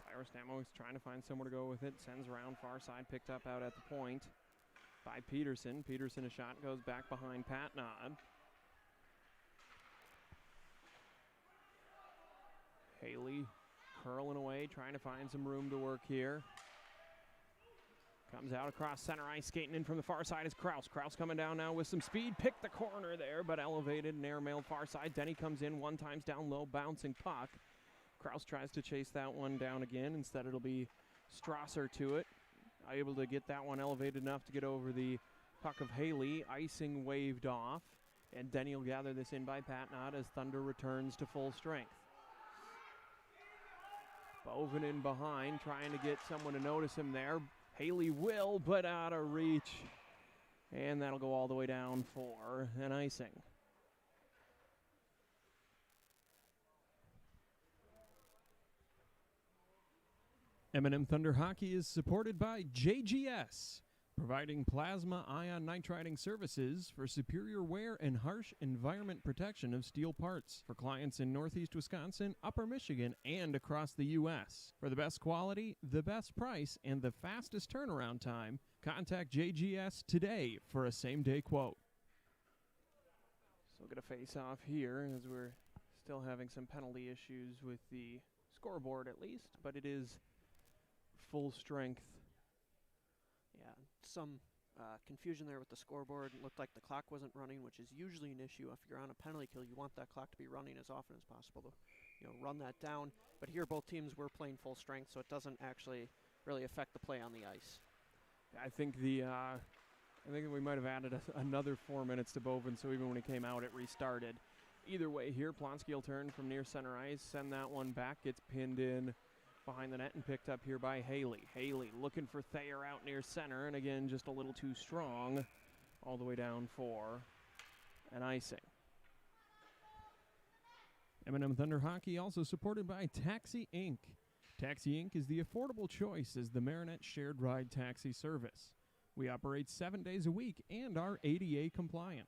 Tyrus Namowitz trying to find somewhere to go with it. Sends around far side, picked up out at the point by Peterson. Peterson, a shot, goes back behind Patnod. Haley curling away, trying to find some room to work here. Comes out across center ice, skating in from the far side is Kraus. Kraus coming down now with some speed. Picked the corner there, but elevated and airmailed far side. Denny comes in, one times down low, bouncing puck. Kraus tries to chase that one down again. Instead, it'll be Strasser to it. Able to get that one elevated enough to get over the puck of Haley. Icing waved off, and Denny will gather this in by Patnod as Thunder returns to full strength. Bovin in behind, trying to get someone to notice him there. Haley will, but out of reach. And that'll go all the way down for an icing. M&M Thunder Hockey is supported by JGS, providing plasma ion nitriding services for superior wear and harsh environment protection of steel parts for clients in Northeast Wisconsin, Upper Michigan, and across the U.S. For the best quality, the best price, and the fastest turnaround time, contact JGS today for a same-day quote. So we'll get a face-off here as we're still having some penalty issues with the scoreboard at least, but it is full strength. Yeah, some confusion there with the scoreboard. It looked like the clock wasn't running, which is usually an issue. If you're on a penalty kill, you want that clock to be running as often as possible to, run that down. But here, both teams were playing full strength, so it doesn't actually really affect the play on the ice. I think we might have added another 4 minutes to Bovin, so even when he came out, it restarted. Either way, here Plonsky will turn from near center ice, send that one back, gets pinned in behind the net and picked up here by Haley. Haley looking for Thayer out near center, and again, just a little too strong all the way down for an icing. M&M Thunder Hockey also supported by Taxi Inc. Taxi Inc. is the affordable choice as the Marinette shared ride taxi service. We operate 7 days a week and are ADA compliant.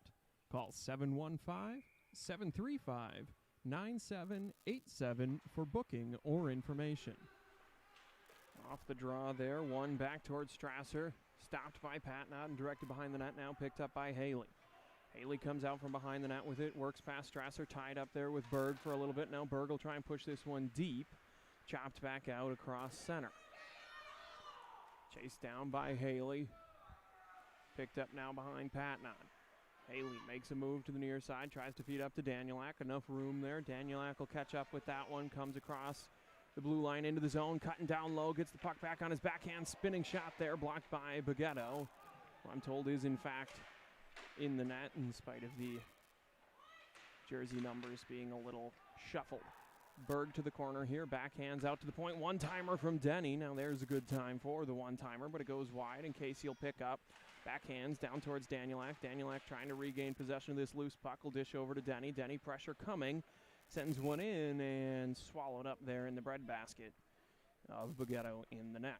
Call 715-735-9787 for booking or information. Off the draw there, one back towards Strasser. Stopped by Patnod and directed behind the net, now picked up by Haley. Haley comes out from behind the net with it, works past Strasser, tied up there with Berg for a little bit. Now Berg will try and push this one deep. Chopped back out across center. Chased down by Haley. Picked up now behind Patnod. Haley makes a move to the near side, tries to feed up to Danielak. Enough room there. Danielak will catch up with that one, comes across the blue line into the zone, cutting down low, gets the puck back on his backhand, spinning shot there, blocked by Baguetto, who I'm told is in fact in the net in spite of the jersey numbers being a little shuffled. Berg to the corner here, backhands out to the point, one-timer from Denny. Now there's a good time for the one-timer, but it goes wide, and Casey will pick up. Backhands down towards Danielak. Danielak trying to regain possession of this loose puck, will dish over to Denny. Denny pressure coming, sends one in and swallowed up there in the breadbasket of Baguetto in the net.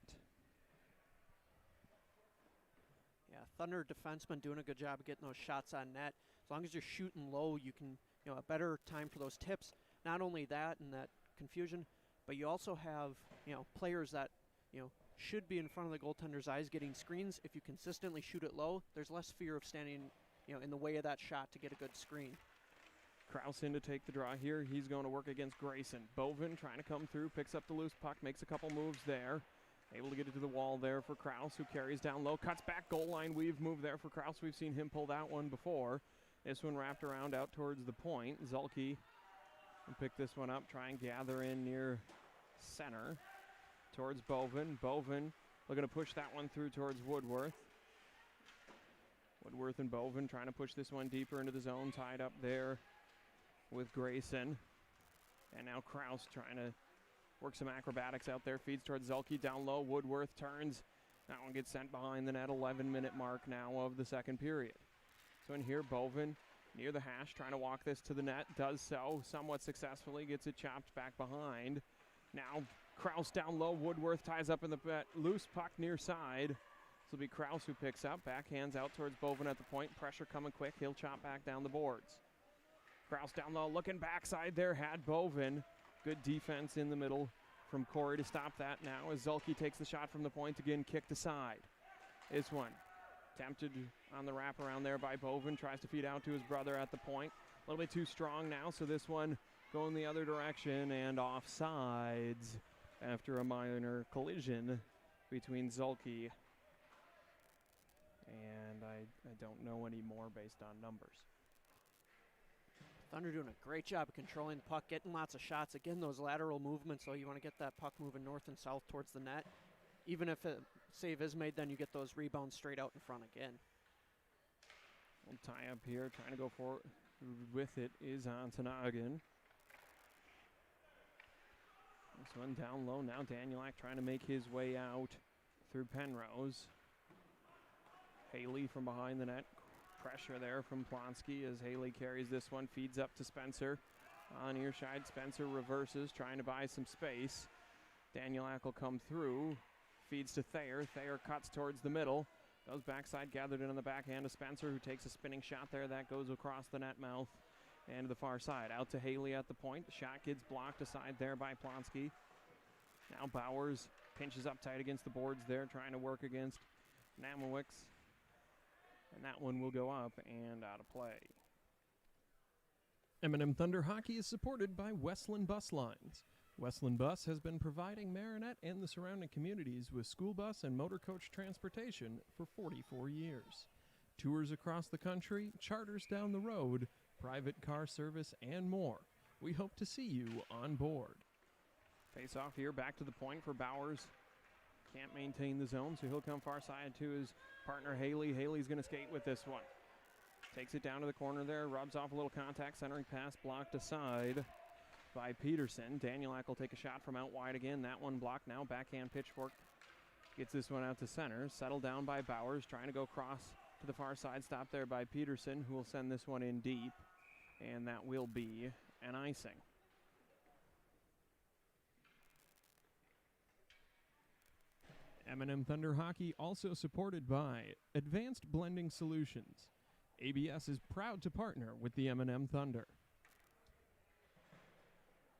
Yeah, Thunder defenseman doing a good job of getting those shots on net. As long as you're shooting low, you can, a better time for those tips. Not only that and that confusion, but you also have, players that, should be in front of the goaltender's eyes getting screens. If you consistently shoot it low, there's less fear of standing, in the way of that shot to get a good screen. Kraus in to take the draw here. He's going to work against Grayson. Bovin trying to come through, picks up the loose puck, makes a couple moves there. Able to get it to the wall there for Kraus, who carries down low, cuts back, goal line weave move there for Kraus. We've seen him pull that one before. This one wrapped around out towards the point. Zulke will pick this one up, try and gather in near center towards Bovin. Bovin looking to push that one through towards Woodworth. Woodworth and Bovin trying to push this one deeper into the zone, tied up there with Grayson. And now Kraus trying to work some acrobatics out there, feeds towards Zulke, down low, Woodworth turns. That one gets sent behind the net, 11-minute mark now of the second period. So in here, Bovin near the hash, trying to walk this to the net, does so somewhat successfully, gets it chopped back behind. Now Kraus down low, Woodworth ties up in the loose puck near side. This will be Kraus who picks up, backhands out towards Bovin at the point, pressure coming quick, he'll chop back down the boards. Kraus down low, looking backside there, had Bovin. Good defense in the middle from Corey to stop that now as Zulke takes the shot from the point, again kicked aside. This one tempted on the wraparound there by Bovin, tries to feed out to his brother at the point. A little bit too strong now, so this one going the other direction and offsides after a minor collision between Zulke and I don't know any more based on numbers. Thunder doing a great job of controlling the puck, getting lots of shots. Again, those lateral movements, so you want to get that puck moving north and south towards the net. Even if a save is made, then you get those rebounds straight out in front again. We'll tie up here, trying to go for with it is Ontonagon. This one down low now. Danielak trying to make his way out through Penrose. Haley from behind the net. Pressure there from Plonsky as Haley carries this one, feeds up to Spencer. On earside, Spencer reverses, trying to buy some space. Danielak will come through, feeds to Thayer. Thayer cuts towards the middle. Goes backside, gathered in on the backhand of Spencer, who takes a spinning shot there. That goes across the net mouth and to the far side. Out to Haley at the point. The shot gets blocked aside there by Plonsky. Now Bowers pinches up tight against the boards there, trying to work against Namowicz. And that one will go up and out of play. M&M Thunder Hockey is supported by Westland Bus Lines. Westland Bus has been providing Marinette and the surrounding communities with school bus and motor coach transportation for 44 years. Tours across the country, charters down the road, private car service, and more. We hope to see you on board. Face off here, back to the point for Bowers. Can't maintain the zone, so he'll come far side to his partner Haley. Haley's going to skate with this one. Takes it down to the corner there, rubs off a little contact, centering pass blocked aside by Peterson. Danielak will take a shot from out wide again. That one blocked now. Backhand pitchfork gets this one out to center. Settled down by Bowers, trying to go cross to the far side. Stop there by Peterson, who will send this one in deep. And that will be an icing. M&M Thunder Hockey also supported by Advanced Blending Solutions. ABS is proud to partner with the M&M Thunder.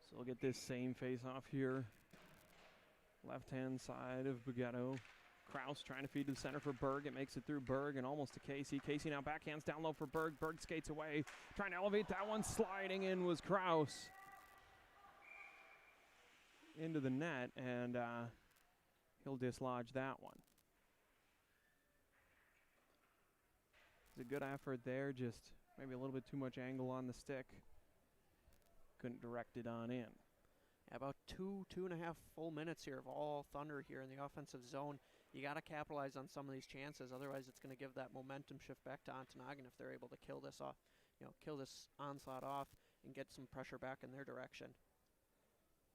So we'll get this same face-off here. Left-hand side of Bughetto. Kraus trying to feed to the center for Berg. It makes it through Berg and almost to Casey. Casey now backhands down low for Berg. Berg skates away. Trying to elevate that one. Sliding in was Kraus. Into the net, and he'll dislodge that one. It's a good effort there. Just maybe a little bit too much angle on the stick. Couldn't direct it on in. About two and a half full minutes here of all Thunder here in the offensive zone. You got to capitalize on some of these chances. Otherwise, it's going to give that momentum shift back to Ontonagon if they're able to kill this off, kill this onslaught off and get some pressure back in their direction.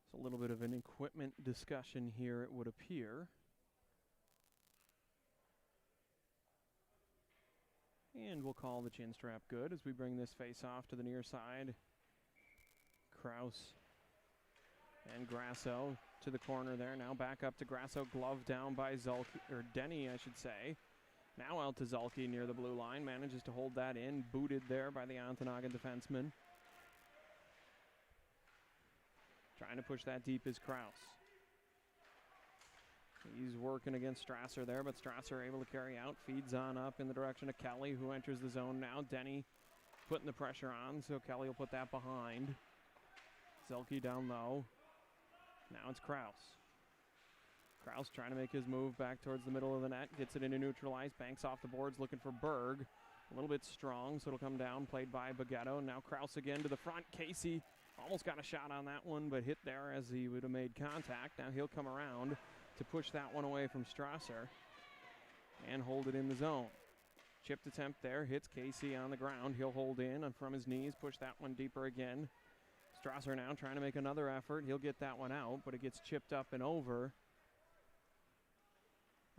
It's a little bit of an equipment discussion here, it would appear. And we'll call the chin strap good as we bring this face off to the near side. Kraus and Grasso to the corner there. Now back up to Grasso. Glove down by Denny, I should say. Now out to Zulke near the blue line. Manages to hold that in. Booted there by the Ontonagon defenseman. Trying to push that deep is Kraus. He's working against Strasser there, but Strasser able to carry out. Feeds on up in the direction of Kelly, who enters the zone now. Denny putting the pressure on, so Kelly will put that behind. Zelke down low. Now it's Kraus. Kraus trying to make his move back towards the middle of the net. Gets it into neutral ice. Banks off the boards looking for Berg. A little bit strong, so it'll come down. Played by Bughetto. Now Kraus again to the front. Casey almost got a shot on that one, but hit there as he would have made contact. Now he'll come around to push that one away from Strasser and hold it in the zone. Chipped attempt there. Hits Casey on the ground. He'll hold in and from his knees. Push that one deeper again. Strasser now trying to make another effort. He'll get that one out, but it gets chipped up and over.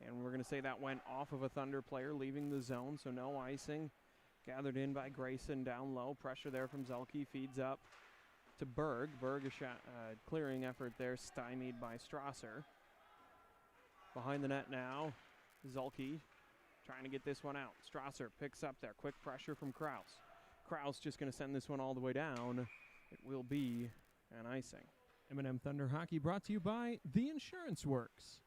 And we're going to say that went off of a Thunder player leaving the zone, so no icing. Gathered in by Grayson down low. Pressure there from Zelke. Feeds up to Berg. Berg, a shot, clearing effort there, stymied by Strasser. Behind the net now, Zulke trying to get this one out. Strasser picks up there. Quick pressure from Kraus. Kraus just going to send this one all the way down. It will be an icing. M&M Thunder Hockey brought to you by The Insurance Works.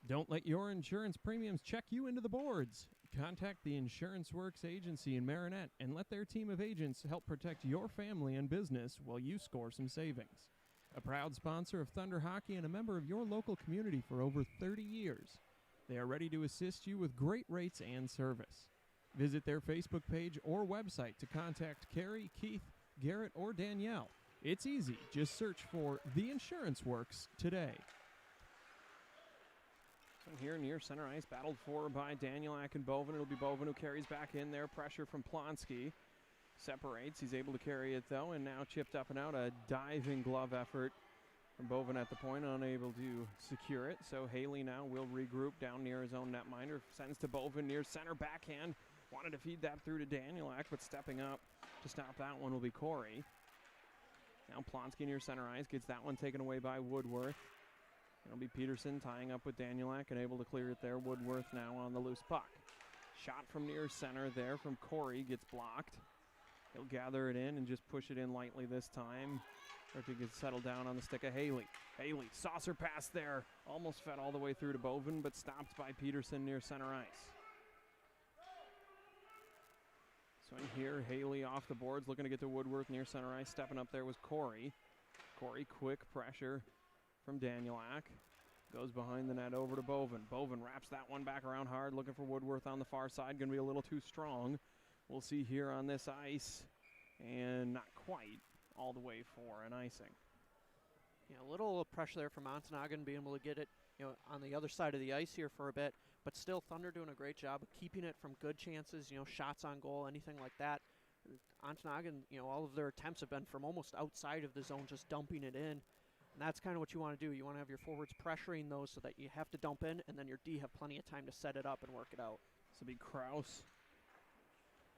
Don't let your insurance premiums check you into the boards. Contact the Insurance Works agency in Marinette and let their team of agents help protect your family and business while you score some savings. A proud sponsor of Thunder Hockey and a member of your local community for over 30 years. They are ready to assist you with great rates and service. Visit their Facebook page or website to contact Carrie, Keith, Garrett, or Danielle. It's easy. Just search for The Insurance Works today. So here near center ice, battled for by Danielak and Bovin. It'll be Bovin who carries back in there. Pressure from Plonsky. Separates. He's able to carry it, though, and now chipped up and out. A diving glove effort from Bovin at the point, unable to secure it. So Haley now will regroup down near his own netminder. Sends to Bovin near center backhand. Wanted to feed that through to Danielak, but stepping up to stop that one will be Corey. Now Plonsky near center ice. Gets that one taken away by Woodworth. It'll be Peterson tying up with Danielak and able to clear it there. Woodworth now on the loose puck. Shot from near center there from Corey. Gets blocked. He'll gather it in and just push it in lightly this time. Or if he gets settled down on the stick of Haley. Haley, saucer pass there. Almost fed all the way through to Bovin, but stopped by Peterson near center ice. So in here, Haley off the boards, looking to get to Woodworth near center ice. Stepping up there was Corey. Corey, quick pressure from Danielak. Goes behind the net over to Bovin. Bovin wraps that one back around hard, looking for Woodworth on the far side. Going to be a little too strong. We'll see here on this ice. And not quite all the way for an icing. Yeah, a little pressure there from Ontonagon being able to get it on the other side of the ice here for a bit. But still, Thunder doing a great job of keeping it from good chances, shots on goal, anything like that. Ontonagon, all of their attempts have been from almost outside of the zone, just dumping it in. And that's kind of what you want to do. You want to have your forwards pressuring those so that you have to dump in, and then your D have plenty of time to set it up and work it out. This will be Kraus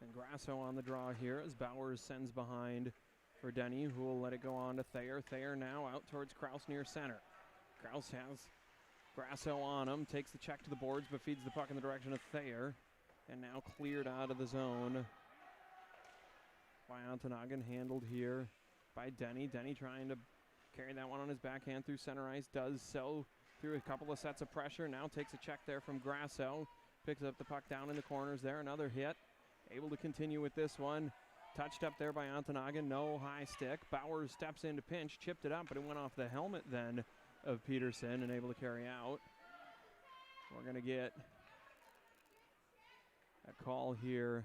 and Grasso on the draw here as Bowers sends behind for Denny, who will let it go on to Thayer. Thayer now out towards Kraus near center. Kraus has Grasso on him, takes the check to the boards, but feeds the puck in the direction of Thayer. And now cleared out of the zone by Ontonagon, handled here by Denny. Denny trying to carry that one on his backhand through center ice, does so through a couple of sets of pressure. Now takes a check there from Grasso, picks up the puck down in the corners there, another hit. Able to continue with this one. Touched up there by Ontonagon, no high stick. Bowers steps in to pinch, chipped it up, but it went off the helmet then of Peterson and able to carry out. We're going to get a call here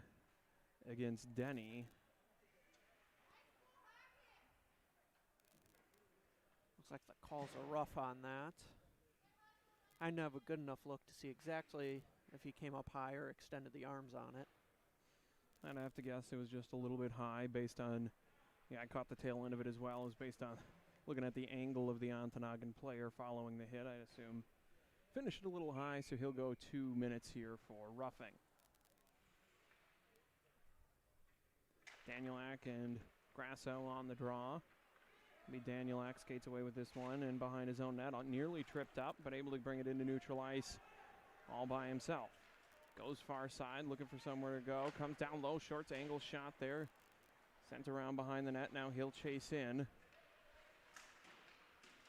against Denny. Looks like the calls are rough on that. I didn't have a good enough look to see exactly if he came up high or extended the arms on it. I'd have to guess it was just a little bit high based on, I caught the tail end of it as well, as based on looking at the angle of the Ontonagon player following the hit, I'd assume. Finished it a little high, so he'll go 2 minutes here for roughing. Danielak and Grasso on the draw. Danielak skates away with this one and behind his own net, nearly tripped up, but able to bring it into neutral ice all by himself. Goes far side, looking for somewhere to go. Comes down low, short angle shot there. Sent around behind the net, now he'll chase in.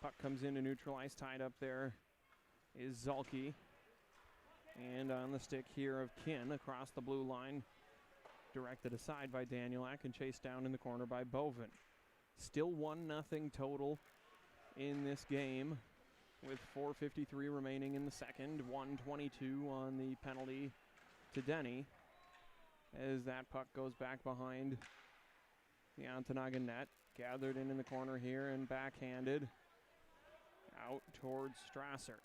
Puck comes into neutral ice, tied up there is Zalke. And on the stick here of Kin across the blue line, directed aside by Danielak and chased down in the corner by Bovin. Still 1-0 total in this game with 4:53 remaining in the second. 1:22 on the penalty to Denny as that puck goes back behind the Ontonagon net. Gathered in the corner here and backhanded out towards Strasser.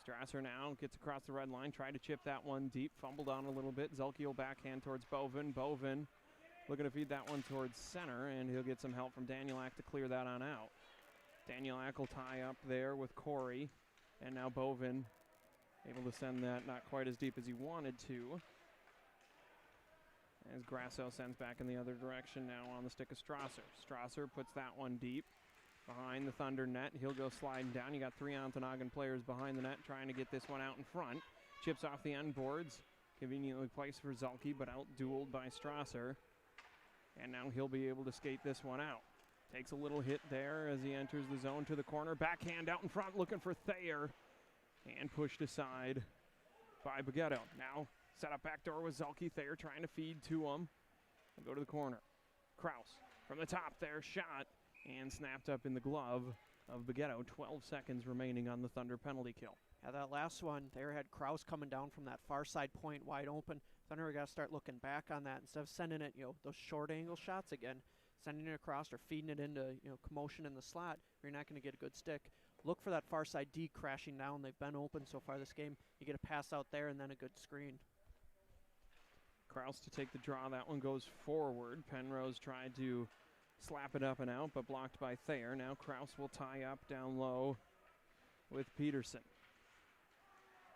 Strasser now gets across the red line, tried to chip that one deep, fumbled on a little bit. Zalke will backhand towards Bovin. Bovin looking to feed that one towards center, and he'll get some help from Danielak to clear that on out. Danielak will tie up there with Corey, and now Bovin able to send that not quite as deep as he wanted to. As Grasso sends back in the other direction now on the stick of Strasser. Strasser puts that one deep behind the Thunder net. He'll go sliding down. You got 3 Ontonagon players behind the net trying to get this one out in front. Chips off the end boards. Conveniently placed for Zalke, but out-dueled by Strasser. And now he'll be able to skate this one out. Takes a little hit there as he enters the zone to the corner. Backhand out in front looking for Thayer. And pushed aside by Baguetto. Now set up backdoor with Zalke. Thayer trying to feed to him. We'll go to the corner. Kraus from the top there. Shot and snapped up in the glove of Baguetto. 12 seconds remaining on the Thunder penalty kill. Yeah, that last one, Thayer had Kraus coming down from that far side point wide open. Thunder got to start looking back on that instead of sending it, those short angle shots again, sending it across or feeding it into, commotion in the slot. You're not going to get a good stick. Look for that far side D crashing down. They've been open so far this game. You get a pass out there and then a good screen. Kraus to take the draw. That one goes forward. Penrose tried to slap it up and out, but blocked by Thayer. Now Kraus will tie up down low with Peterson.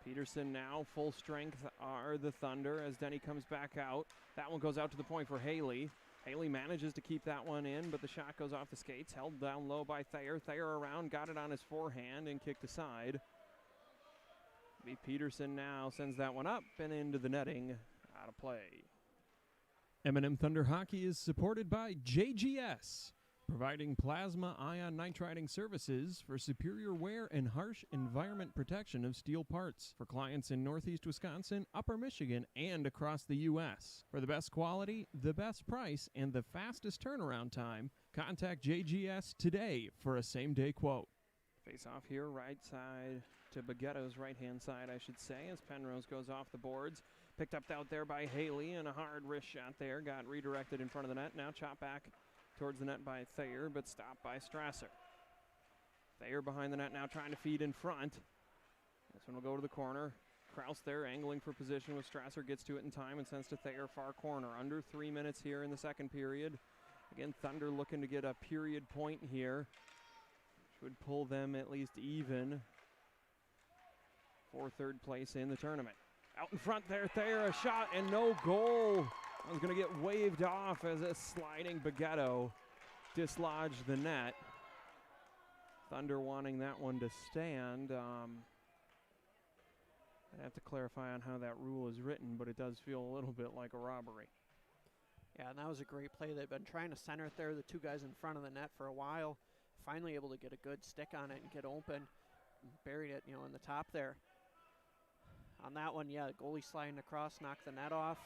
Peterson now full strength are the Thunder as Denny comes back out. That one goes out to the point for Haley. Haley manages to keep that one in, but the shot goes off the skates. Held down low by Thayer. Thayer around, got it on his forehand and kicked aside. Peterson now sends that one up and into the netting. Out of play. M&M Thunder Hockey is supported by JGS, providing plasma ion nitriding services for superior wear and harsh environment protection of steel parts for clients in Northeast Wisconsin, Upper Michigan, and across the U.S. For the best quality, the best price, and the fastest turnaround time, contact JGS today for a same-day quote. Face off here, right side to Baguetto's right-hand side, I should say, as Penrose goes off the boards. Picked up out there by Haley, and a hard wrist shot there. Got redirected in front of the net. Now chopped back towards the net by Thayer, but stopped by Strasser. Thayer behind the net now trying to feed in front. This one will go to the corner. Kraus there angling for position with Strasser, gets to it in time and sends to Thayer far corner. Under 3 minutes here in the second period. Again, Thunder looking to get a period point here, which would pull them at least even for third place in the tournament. Out in front there, Thayer, a shot and no goal. I was going to get waved off as a sliding Baguetto dislodged the net. Thunder wanting that one to stand. I'd have to clarify on how that rule is written, but it does feel a little bit like a robbery. Yeah, and that was a great play. They've been trying to center it there, the two guys in front of the net for a while. Finally able to get a good stick on it and get open. Buried it, in the top there. On that one, yeah, goalie sliding across, knocked the net off.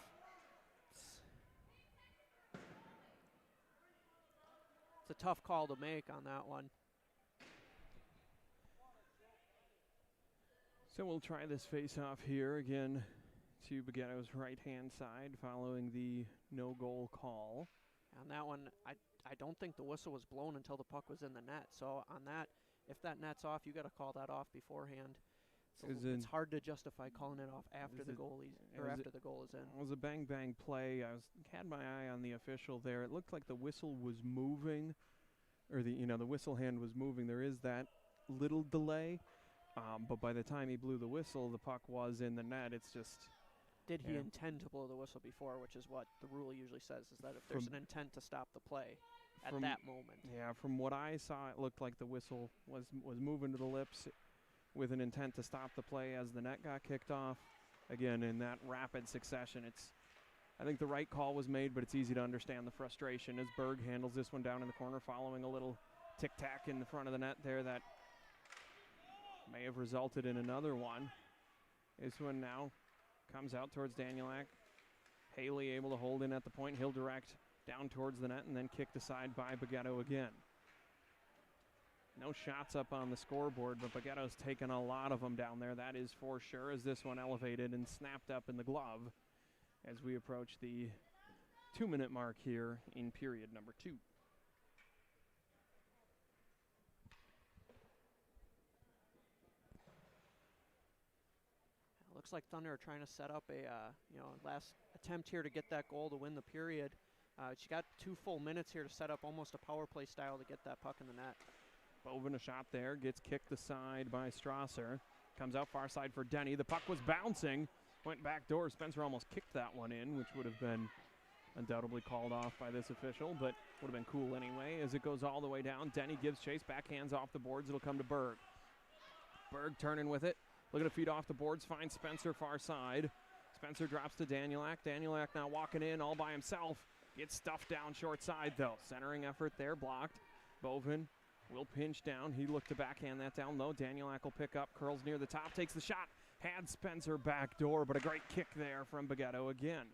It's a tough call to make on that one. So we'll try this face-off here again to Baguetto's right-hand side following the no-goal call. On that one, I don't think the whistle was blown until the puck was in the net. So on that, if that net's off, you got to call that off beforehand. It's hard to justify calling it off after the goal is in. It was a bang-bang play. I had my eye on the official there. It looked like the whistle was moving, or the whistle hand was moving. There is that little delay, but by the time he blew the whistle, the puck was in the net. It's just. Did he intend to blow the whistle before, which is what the rule usually says, is that if there's an intent to stop the play at that moment. Yeah, from what I saw, it looked like the whistle was moving to the lips with an intent to stop the play as the net got kicked off. Again, in that rapid succession, I think the right call was made, but it's easy to understand the frustration as Berg handles this one down in the corner following a little tic-tac in the front of the net there that may have resulted in another one. This one now comes out towards Danielak. Haley able to hold in at the point. He'll direct down towards the net and then kicked aside by Baguetto again. No shots up on the scoreboard, but Baguetto's taken a lot of them down there. That is for sure, as this one elevated and snapped up in the glove as we approach the 2-minute mark here in period number 2. Looks like Thunder are trying to set up a last attempt here to get that goal to win the period. She got 2 full minutes here to set up almost a power play style to get that puck in the net. Bovin a shot there, gets kicked aside by Strasser. Comes out far side for Denny. The puck was bouncing, went back door. Spencer almost kicked that one in, which would have been undoubtedly called off by this official, but would have been cool anyway as it goes all the way down. Denny gives chase, backhands off the boards. It'll come to Berg. Berg turning with it. Looking to feed off the boards, finds Spencer far side. Spencer drops to Danielak. Danielak now walking in all by himself. Gets stuffed down short side though. Centering effort there, blocked. Bovin will pinch down. He looked to backhand that down low. Danielak will pick up, curls near the top, takes the shot. Had Spencer back door, but a great kick there from Baguetto again.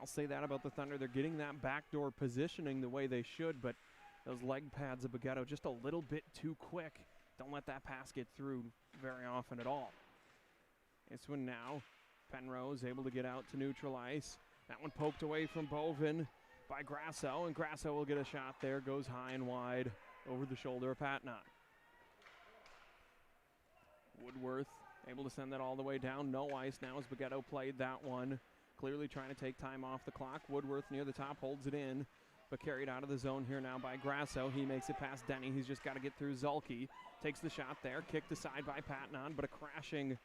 I'll say that about the Thunder. They're getting that backdoor positioning the way they should, but those leg pads of Baguetto just a little bit too quick. Don't let that pass get through very often at all. This one now, Penrose able to get out to neutral ice. That one poked away from Bovin by Grasso, and Grasso will get a shot there. Goes high and wide over the shoulder of Patnon. Woodworth able to send that all the way down. No ice now as Baguetto played that one. Clearly trying to take time off the clock. Woodworth near the top holds it in, but carried out of the zone here now by Grasso. He makes it past Denny. He's just got to get through Zulke. Takes the shot there, kicked aside by Patnon, but a crashing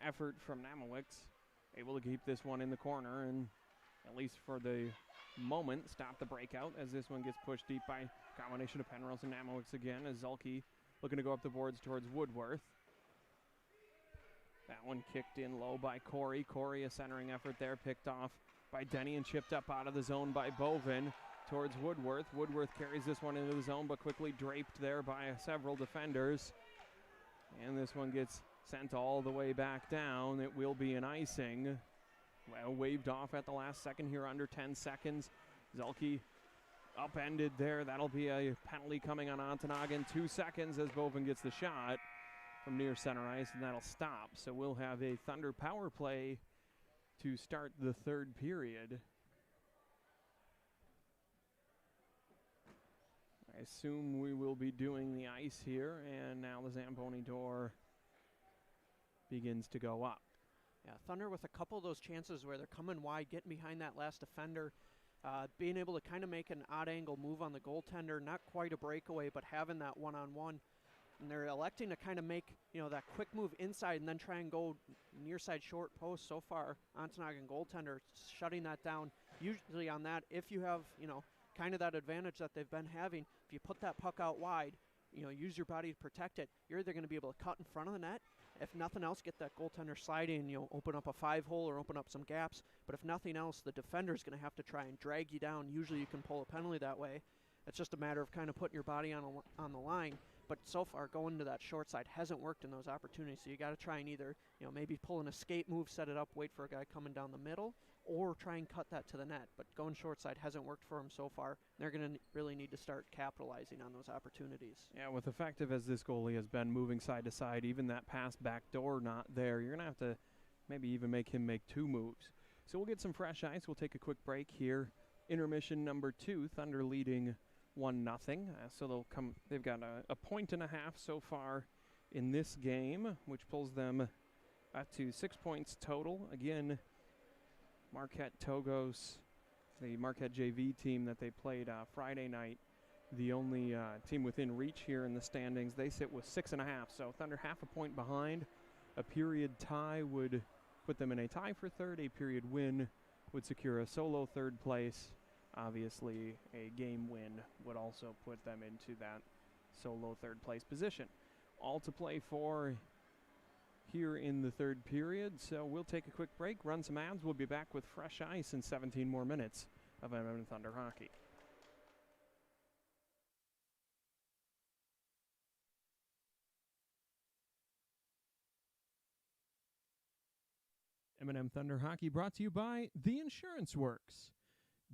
effort from Namowicz. Able to keep this one in the corner and, at least for the moment, stop the breakout as this one gets pushed deep by a combination of Penrose and Namowicz again as Zulke looking to go up the boards towards Woodworth. That one kicked in low by Corey. Corey, a centering effort there, picked off by Denny and chipped up out of the zone by Bovin towards Woodworth. Woodworth carries this one into the zone, but quickly draped there by several defenders. And this one gets sent all the way back down. It will be an icing. Well, waved off at the last second here, under 10 seconds. Zulke upended there. That'll be a penalty coming on Ontonagon. 2 seconds as Bovin gets the shot from near center ice, and that'll stop. So we'll have a Thunder power play to start the third period. I assume we will be doing the ice here, and now the Zamboni door begins to go up. Yeah, Thunder with a couple of those chances where they're coming wide, getting behind that last defender, being able to kind of make an odd angle move on the goaltender, not quite a breakaway, but having that one-on-one. And they're electing to kind of make, that quick move inside and then try and go near side short post. So far, Ontonagon goaltender shutting that down. Usually on that, if you have, kind of that advantage that they've been having, if you put that puck out wide, use your body to protect it, you're either going to be able to cut in front of the net. If nothing else, get that goaltender sliding, open up a 5-hole or open up some gaps. But if nothing else, the defender's going to have to try and drag you down. Usually you can pull a penalty that way. It's just a matter of kind of putting your body on the line. But so far, going to that short side hasn't worked in those opportunities. So you got to try and either, maybe pull an escape move, set it up, wait for a guy coming down the middle, or try and cut that to the net. But going short side hasn't worked for them so far. They're going to really need to start capitalizing on those opportunities. Yeah, with effective as this goalie has been moving side to side, even that pass back door not there, you're going to have to maybe even make him make 2 moves. So we'll get some fresh ice. We'll take a quick break here. Intermission number 2, Thunder leading 1-0. So they've got a point and a half so far in this game, which pulls them to 6 points total. Again, Marquette Togos, the Marquette JV team that they played Friday night, the only team within reach here in the standings. They sit with 6.5, so Thunder half a point behind. A period tie would put them in a tie for third. A period win would secure a solo third place. Obviously, a game win would also put them into that solo third place position. All to play for here in the third period, so we'll take a quick break, run some ads. We'll be back with fresh ice in 17 more minutes of M&M Thunder hockey. M&M Thunder hockey brought to you by The Insurance Works.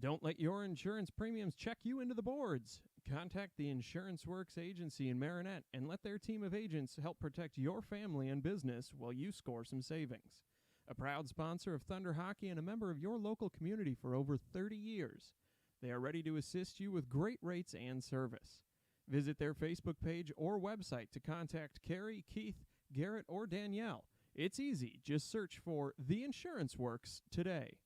Don't let your insurance premiums check you into the boards. Contact the Insurance Works agency in Marinette and let their team of agents help protect your family and business while you score some savings. A proud sponsor of Thunder Hockey and a member of your local community for over 30 years. They are ready to assist you with great rates and service. Visit their Facebook page or website to contact Carrie, Keith, Garrett, or Danielle. It's easy. Just search for The Insurance Works today.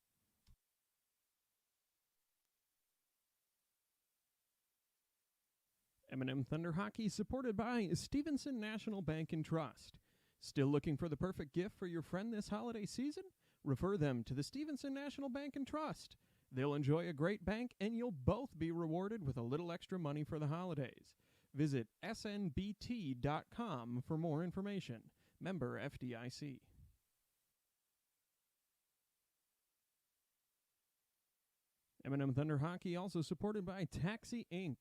M&M Thunder Hockey supported by Stevenson National Bank and Trust. Still looking for the perfect gift for your friend this holiday season? Refer them to the Stevenson National Bank and Trust. They'll enjoy a great bank and you'll both be rewarded with a little extra money for the holidays. Visit snbt.com for more information. Member FDIC. M&M Thunder Hockey also supported by Taxi Inc.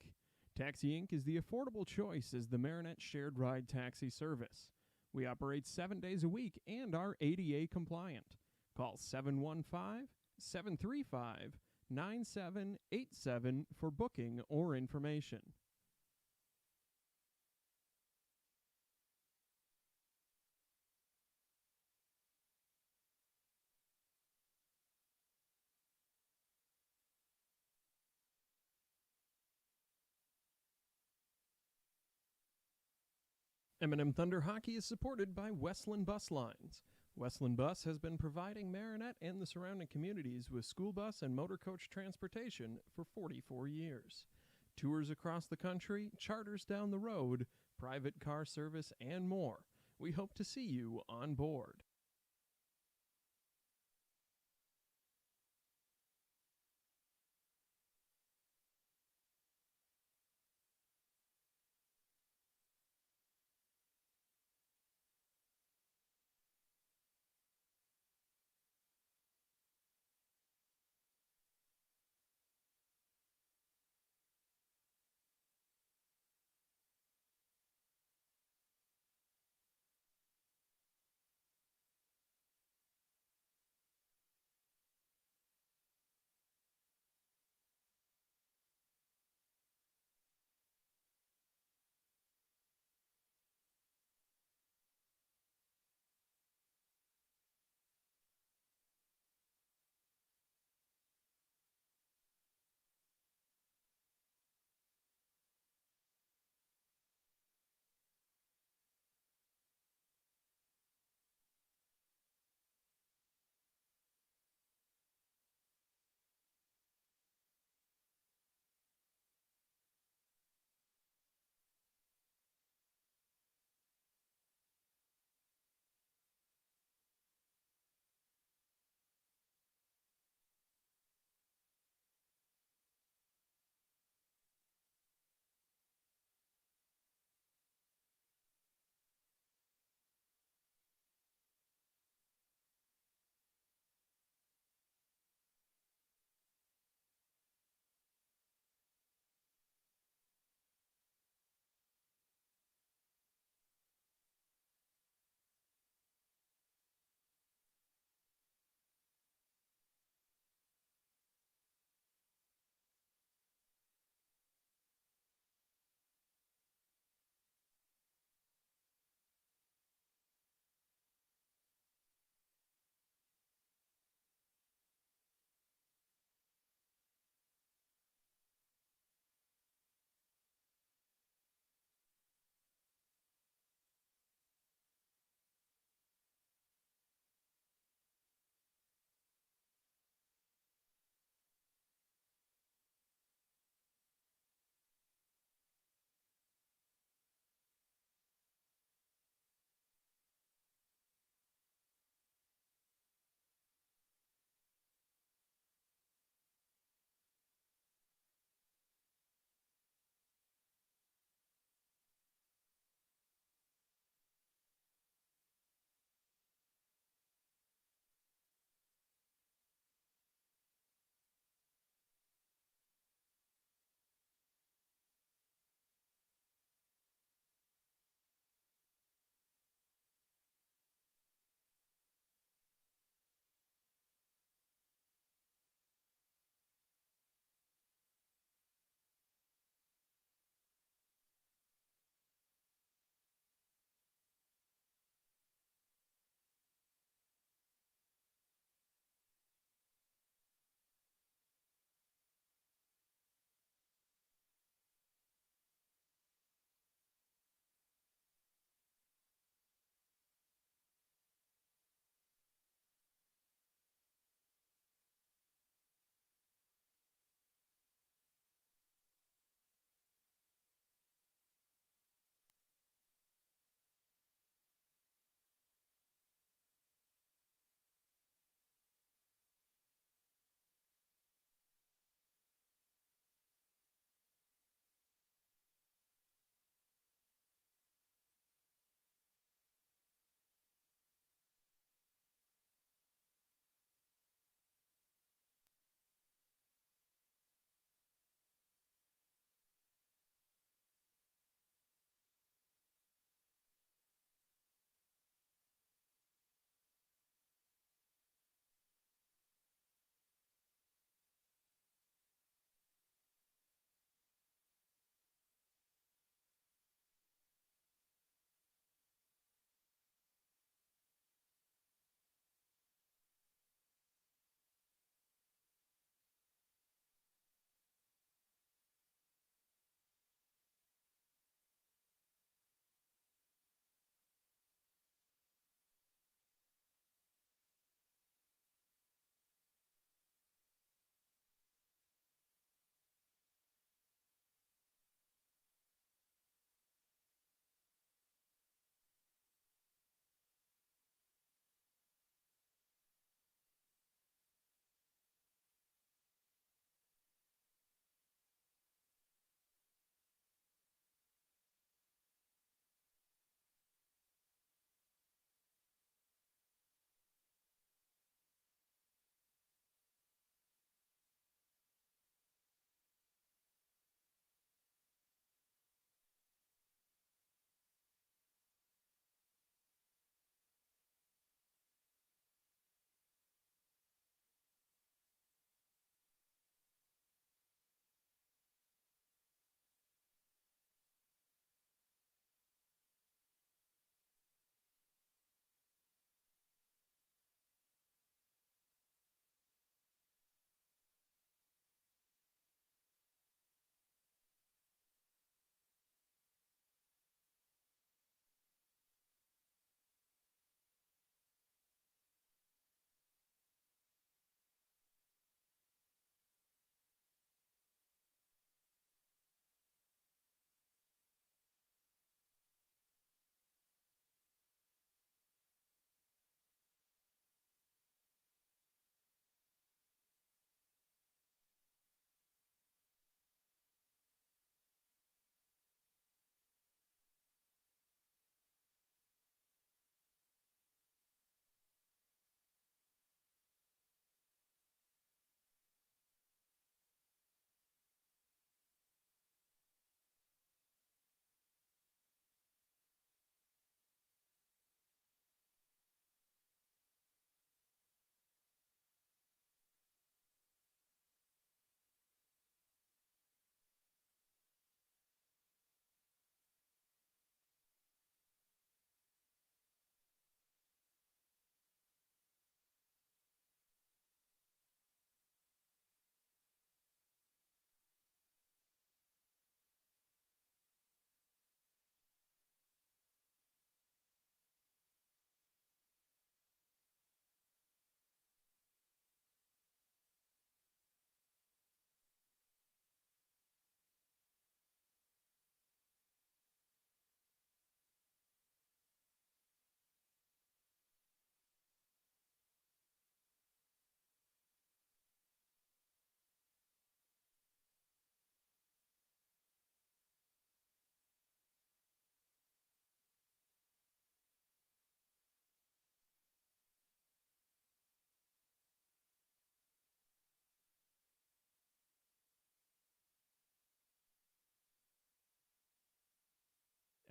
Taxi Inc. is the affordable choice as the Marinette shared ride taxi service. We operate 7 days a week and are ADA compliant. Call 715-735-9787 for booking or information. M&M Thunder Hockey is supported by Westland Bus Lines. Westland Bus has been providing Marinette and the surrounding communities with school bus and motor coach transportation for 44 years. Tours across the country, charters down the road, private car service, and more. We hope to see you on board.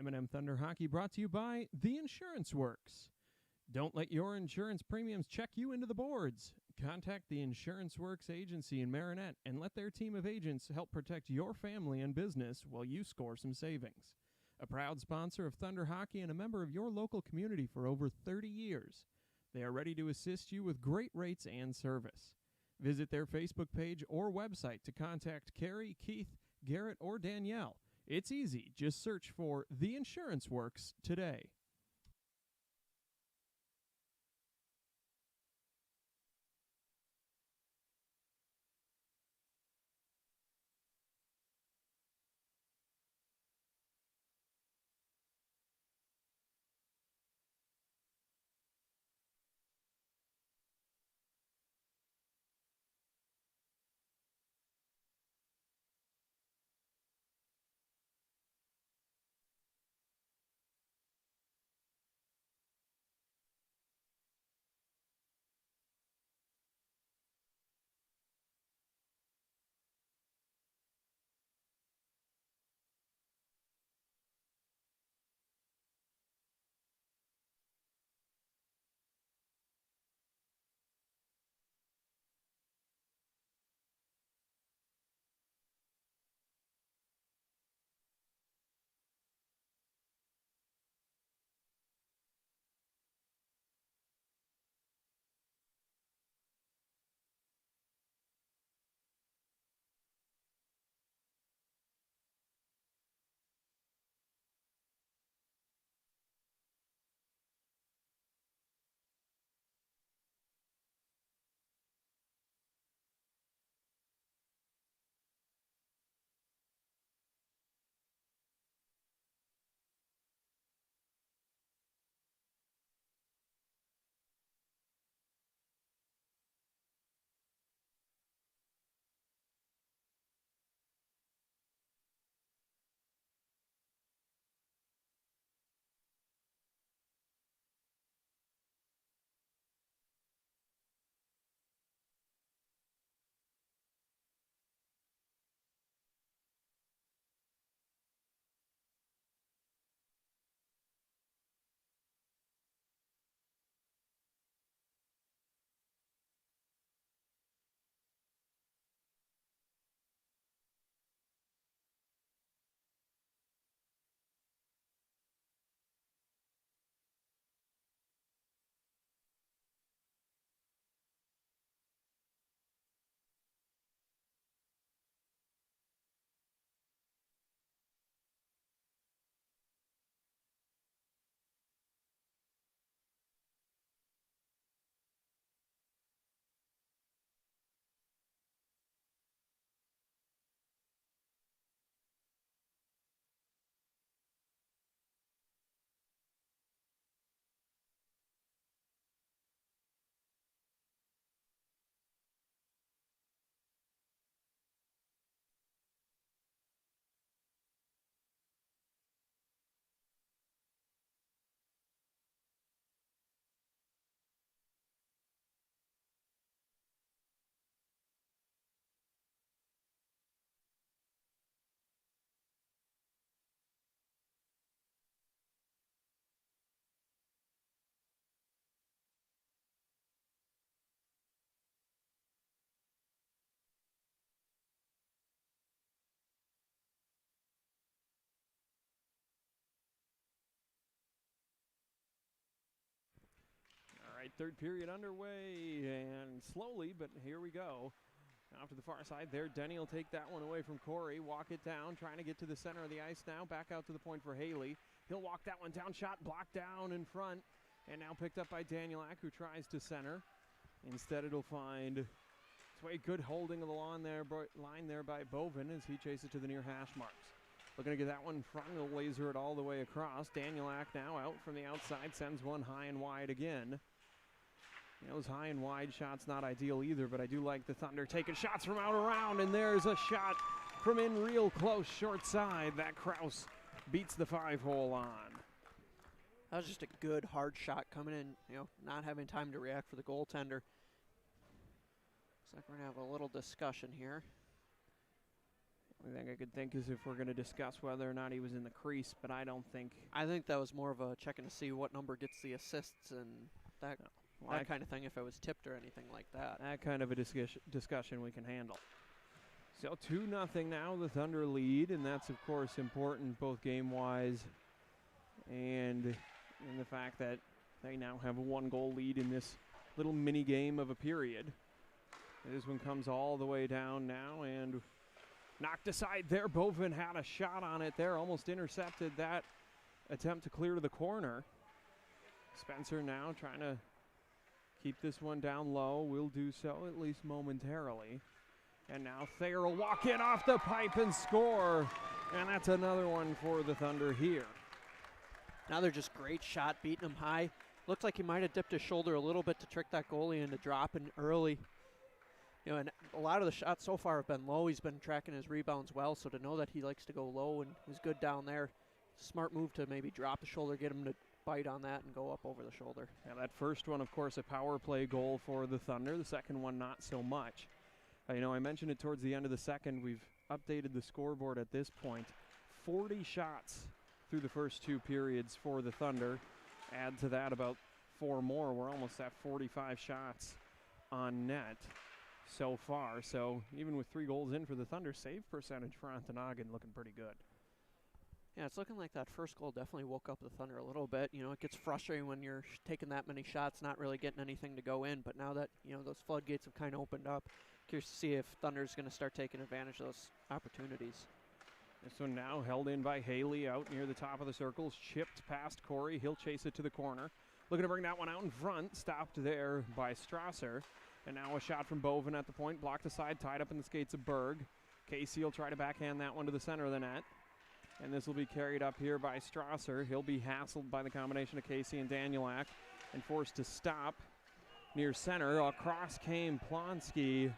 M&M Thunder Hockey brought to you by The Insurance Works. Don't let your insurance premiums check you into the boards. Contact the Insurance Works agency in Marinette and let their team of agents help protect your family and business while you score some savings. A proud sponsor of Thunder Hockey and a member of your local community for over 30 years. They are ready to assist you with great rates and service. Visit their Facebook page or website to contact Carrie, Keith, Garrett, or Danielle. It's easy. Just search for The Insurance Works today. All right, third period underway, and slowly, but here we go. Off to the far side there, Denny will take that one away from Corey, walk it down, trying to get to the center of the ice now, back out to the point for Haley. He'll walk that one down, shot blocked down in front, and now picked up by Danielak, who tries to center. Instead, it'll find its way. Good holding of the line there by Bovin as he chases to the near hash marks. Looking to get that one in front, he'll laser it all the way across. Danielak now out from the outside, sends one high and wide again. Those high and wide shots not ideal either, but I do like the Thunder taking shots from out around, and there's a shot from in real close, short side. That Kraus beats the 5-hole on. That was just a good, hard shot coming in, not having time to react for the goaltender. Looks like we're going to have a little discussion here. only thing I could think is if we're going to discuss whether or not he was in the crease, but I don't think. I think that was more of a checking to see what number gets the assists and that, that kind of thing, if it was tipped or anything like that. That kind of a discussion we can handle. So 2-0 now, the Thunder lead, and that's, of course, important both game-wise and in the fact that they now have a 1-goal lead in this little mini game of a period. This one comes all the way down now and knocked aside there. Bovin had a shot on it there, almost intercepted that attempt to clear to the corner. Spencer now trying to keep this one down low. Will do so, at least momentarily. And now Thayer will walk in off the pipe and score. And that's another one for the Thunder here. Another just great shot, beating him high. Looks like he might have dipped his shoulder a little bit to trick that goalie into dropping early. You know, and a lot of the shots so far have been low. He's been tracking his rebounds well, so to know that he likes to go low and is good down there, smart move to maybe drop the shoulder, get him to bite on that and go up over the shoulder. Yeah, that first one, of course, a power play goal for the Thunder. The second one, not so much. You know, I mentioned it towards the end of the second. We've updated the scoreboard at this point. 40 shots through the first 2 periods for the Thunder. Add to that about 4 more. We're almost at 45 shots on net so far. So even with 3 goals in for the Thunder, save percentage for Ontonagon looking pretty good. Yeah, it's looking like that first goal definitely woke up the Thunder a little bit. You know, it gets frustrating when you're taking that many shots, not really getting anything to go in. But now that, you know, those floodgates have kind of opened up, curious to see if Thunder's going to start taking advantage of those opportunities. This one now held in by Haley out near the top of the circles, chipped past Corey. He'll chase it to the corner. Looking to bring that one out in front, stopped there by Strasser. And now a shot from Bovin at the point, blocked aside, tied up in the skates of Berg. Casey will try to backhand that one to the center of the net. And this will be carried up here by Strasser. He'll be hassled by the combination of Casey and Danielak and forced to stop near center. Across came Plonsky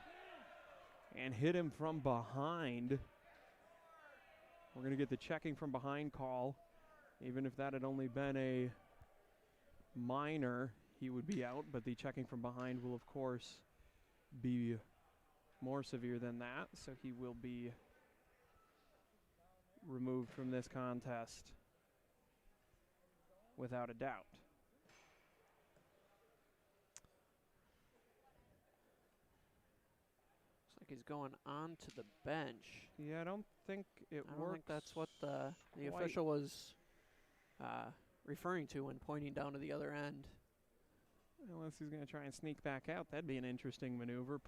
and hit him from behind. We're going to get the checking from behind call. Even if that had only been a minor, he would be out. But the checking from behind will, of course, be more severe than that. So he will be removed from this contest without a doubt. Looks like he's going on to the bench. Yeah, I don't think it works. I don't think that's what the official was referring to when pointing down to the other end. Unless he's going to try and sneak back out. That'd be an interesting maneuver.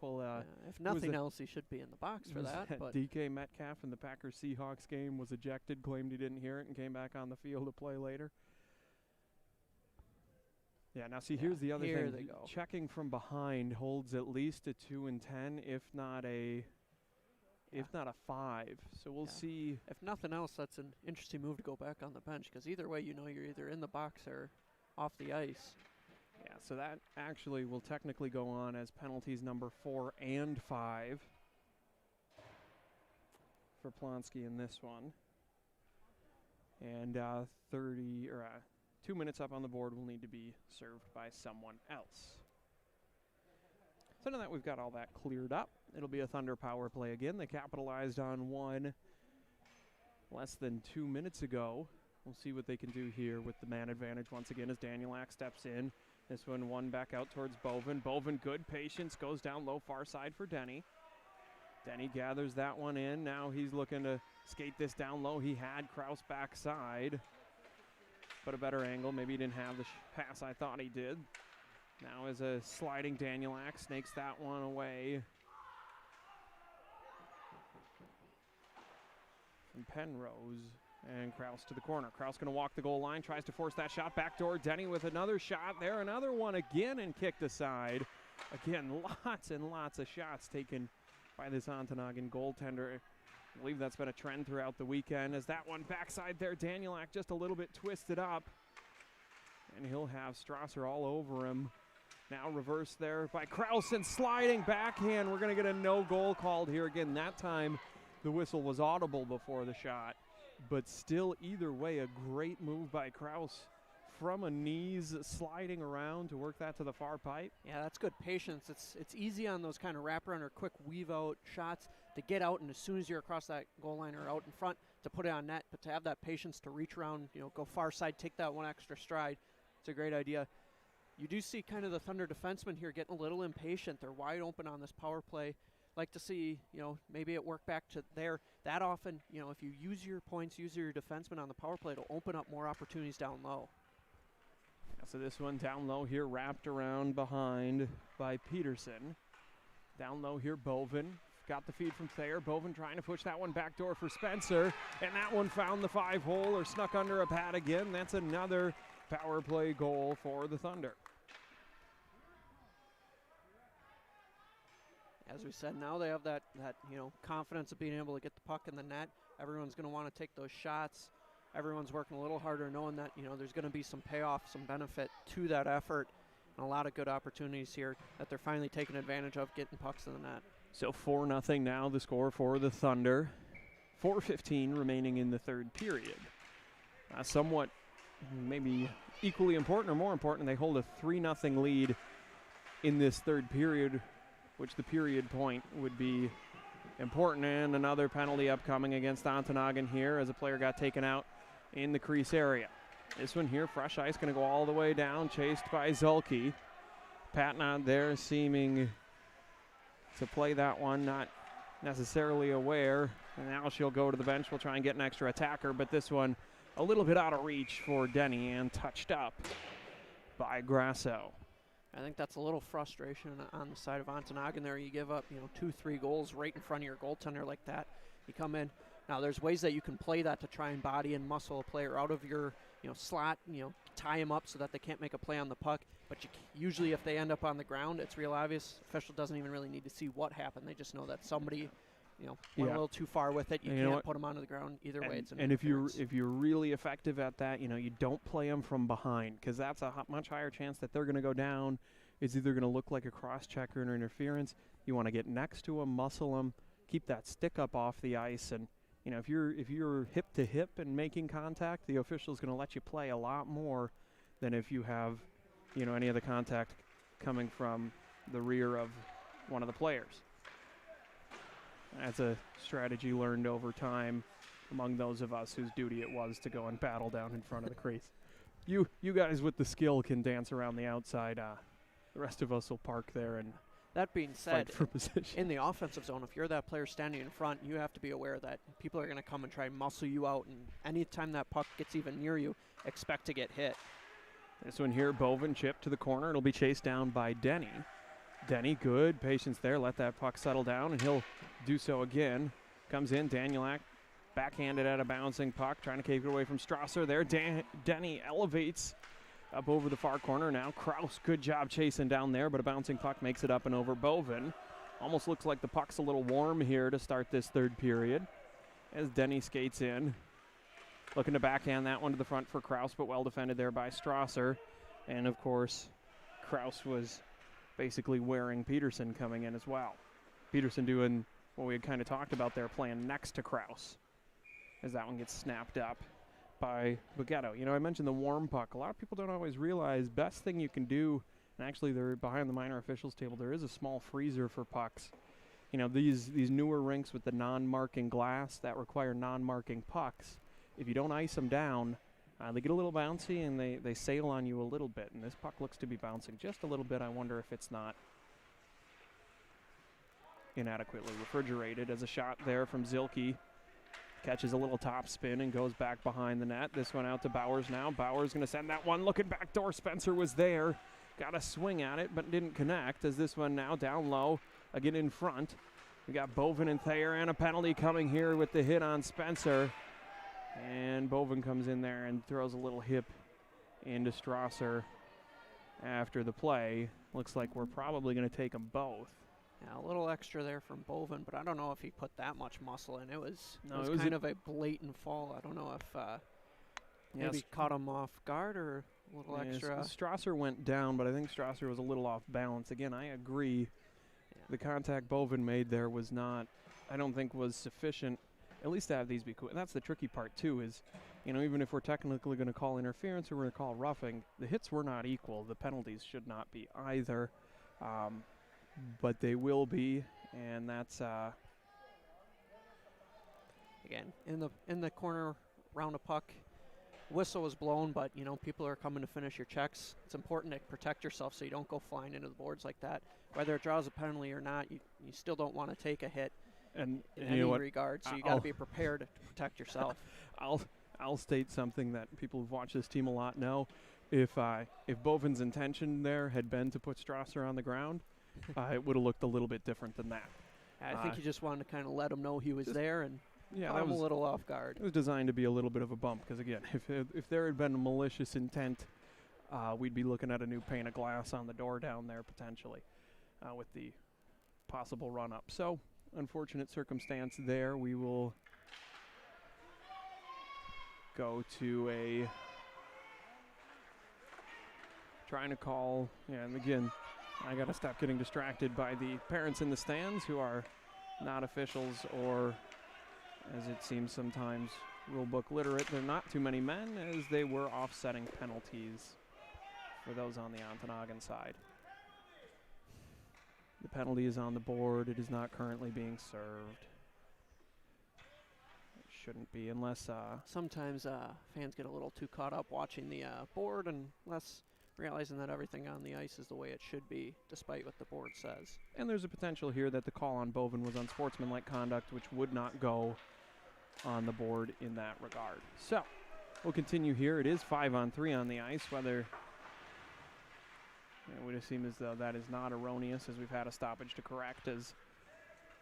If nothing else, he should be in the box for that. But DK Metcalf in the Packers-Seahawks game was ejected, claimed he didn't hear it, and came back on the field to play later. Yeah, now see, here's the other thing. Here they go. Checking from behind holds at least a 2 and 10, if not a 5. So we'll see. If nothing else, that's an interesting move to go back on the bench, because either way, you know you're either in the box or off the ice. Yeah, so that actually will technically go on as penalties number 4 and 5 for Plonsky in this one. And 2 minutes up on the board will need to be served by someone else. So now that we've got all that cleared up, it'll be a Thunder power play again. They capitalized on one less than 2 minutes ago. We'll see what they can do here with the man advantage once again as Danielak steps in. This one back out towards Bovin. Bovin, good patience, goes down low far side for Denny. Denny gathers that one in. Now he's looking to skate this down low. He had Kraus backside, but a better angle. Maybe he didn't have the pass I thought he did. Now is a sliding Danielak, snakes that one away. From Penrose. And Kraus to the corner. Kraus going to walk the goal line, tries to force that shot. Backdoor Denny with another shot there. Another one again and kicked aside. Again, lots and lots of shots taken by this Ontonagon goaltender. I believe that's been a trend throughout the weekend as that one backside there. Danielak just a little bit twisted up. And he'll have Strasser all over him. Now reverse there by Kraus and sliding backhand. We're going to get a no goal called here again. That time the whistle was audible before the shot. But still, either way, a great move by Kraus from a knees sliding around to work that to the far pipe. Yeah, that's good patience. It's easy on those kind of wraparound or quick weave out shots to get out, and as soon as you're across that goal line or out in front, to put it on net, but to have that patience to reach around, go far side, take that one extra stride, it's a great idea. You do see kind of the Thunder defensemen here getting a little impatient. They're wide open on this power play. Like to see, maybe it work back to there. That often, if you use your points, use your defenseman on the power play, it'll open up more opportunities down low. So this one down low here, wrapped around behind by Peterson. Down low here, Bovin. Got the feed from Thayer. Bovin trying to push that one back door for Spencer. And that one found the 5-hole or snuck under a pad again. That's another power play goal for the Thunder. As we said, now they have that confidence of being able to get the puck in the net. Everyone's going to want to take those shots. Everyone's working a little harder, knowing that there's going to be some payoff, some benefit to that effort, and a lot of good opportunities here that they're finally taking advantage of, getting pucks in the net. So 4-0 now, the score for the Thunder. 4:15 remaining in the third period. Somewhat maybe equally important or more important, they hold a 3-0 lead in this third period, which the period point would be important. And another penalty upcoming against Ontonagon here as a player got taken out in the crease area. This one here, fresh ice, going to go all the way down, chased by Zulke. Patnod there seeming to play that one, not necessarily aware. And now she'll go to the bench. We'll try and get an extra attacker, but this one a little bit out of reach for Denny and touched up by Grasso. I think that's a little frustration on the side of Ontonagon there. You give up, 2-3 goals right in front of your goaltender like that. You come in. Now, there's ways that you can play that to try and body and muscle a player out of your, slot, tie him up so that they can't make a play on the puck. But usually if they end up on the ground, it's real obvious. Official doesn't even really need to see what happened. They just know that somebody, went a little too far with it. You can't put them onto the ground. Either way, it's an interference. if you're really effective at that, you don't play them from behind, because that's a much higher chance that they're going to go down. It's either going to look like a cross-checker or interference. You want to get next to them, muscle them, keep that stick up off the ice, and if you're hip to hip and making contact, the official's going to let you play a lot more than if you have, any of the contact coming from the rear of one of the players. That's a strategy learned over time among those of us whose duty it was to go and battle down in front of the crease. You guys with the skill can dance around the outside. The rest of us will park there and that being said, fight for position. In the offensive zone, if you're that player standing in front, you have to be aware that people are going to come and try and muscle you out, and anytime that puck gets even near you, expect to get hit. This one here, Bovin chip to the corner. It'll be chased down by Denny. Denny, good patience there. Let that puck settle down, and he'll do so again. Comes in, Danielak backhanded at a bouncing puck, trying to keep it away from Strasser there. Denny elevates up over the far corner now. Kraus, good job chasing down there, but a bouncing puck makes it up and over Bovin. Almost looks like the puck's a little warm here to start this third period as Denny skates in. Looking to backhand that one to the front for Kraus, but well defended there by Strasser. And, of course, Kraus was basically wearing Peterson coming in as well. Peterson doing what we had kind of talked about there, playing next to Kraus as that one gets snapped up by Bugetto. I mentioned the warm puck. A lot of people don't always realize best thing you can do, and actually they're behind the minor officials table, there is a small freezer for pucks. These newer rinks with the non-marking glass that require non-marking pucks, if you don't ice them down, they get a little bouncy and they sail on you a little bit, and this puck looks to be bouncing just a little bit. I wonder if it's not inadequately refrigerated. As a shot there from Zilke. Catches a little top spin and goes back behind the net. This one out to Bowers now. Bowers going to send that one. Looking back door. Spencer was there. Got a swing at it, but didn't connect. As this one now down low, again in front. We got Bovin and Thayer, and a penalty coming here with the hit on Spencer. And Bovin comes in there and throws a little hip into Strasser after the play. Looks like we're probably going to take them both. Yeah, a little extra there from Bovin, but I don't know if he put that much muscle in. It was kind of a blatant fall. I don't know if maybe caught him off guard or a little extra. Strasser went down, but I think Strasser was a little off balance. Again, I agree. Yeah. The contact Bovin made there was not, I don't think was sufficient. at least have these be cool. And that's the tricky part too. Is, even if we're technically going to call interference or we're going to call roughing, the hits were not equal. The penalties should not be either, but they will be, and that's again in the corner round a puck. Whistle was blown, but people are coming to finish your checks. It's important to protect yourself so you don't go flying into the boards like that. Whether it draws a penalty or not, you still don't want to take a hit in any regard. So you got to be prepared to protect yourself. I'll state something that people who've watched this team a lot know. If Bovin's intention there had been to put Strasser on the ground, it would have looked a little bit different than that. I think he just wanted to kind of let him know he was there and. Yeah, that was a little off guard. It was designed to be a little bit of a bump because, again, if there had been a malicious intent, we'd be looking at a new pane of glass on the door down there potentially with the possible run-up. So, unfortunate circumstance there. We will go to a trying to call, and again, I got to stop getting distracted by the parents in the stands who are not officials or, as it seems sometimes, rulebook literate. There are not too many men, as they were offsetting penalties for those on the Ontonagon side. The penalty is on the board. It is not currently being served. It shouldn't be unless... Sometimes fans get a little too caught up watching the board and less realizing that everything on the ice is the way it should be, despite what the board says. And there's a potential here that the call on Bovin was unsportsmanlike conduct, which would not go on the board in that regard. So, we'll continue here. It is 5-on-3 on the ice. Whether it would seem as though that is not erroneous, as we've had a stoppage to correct, as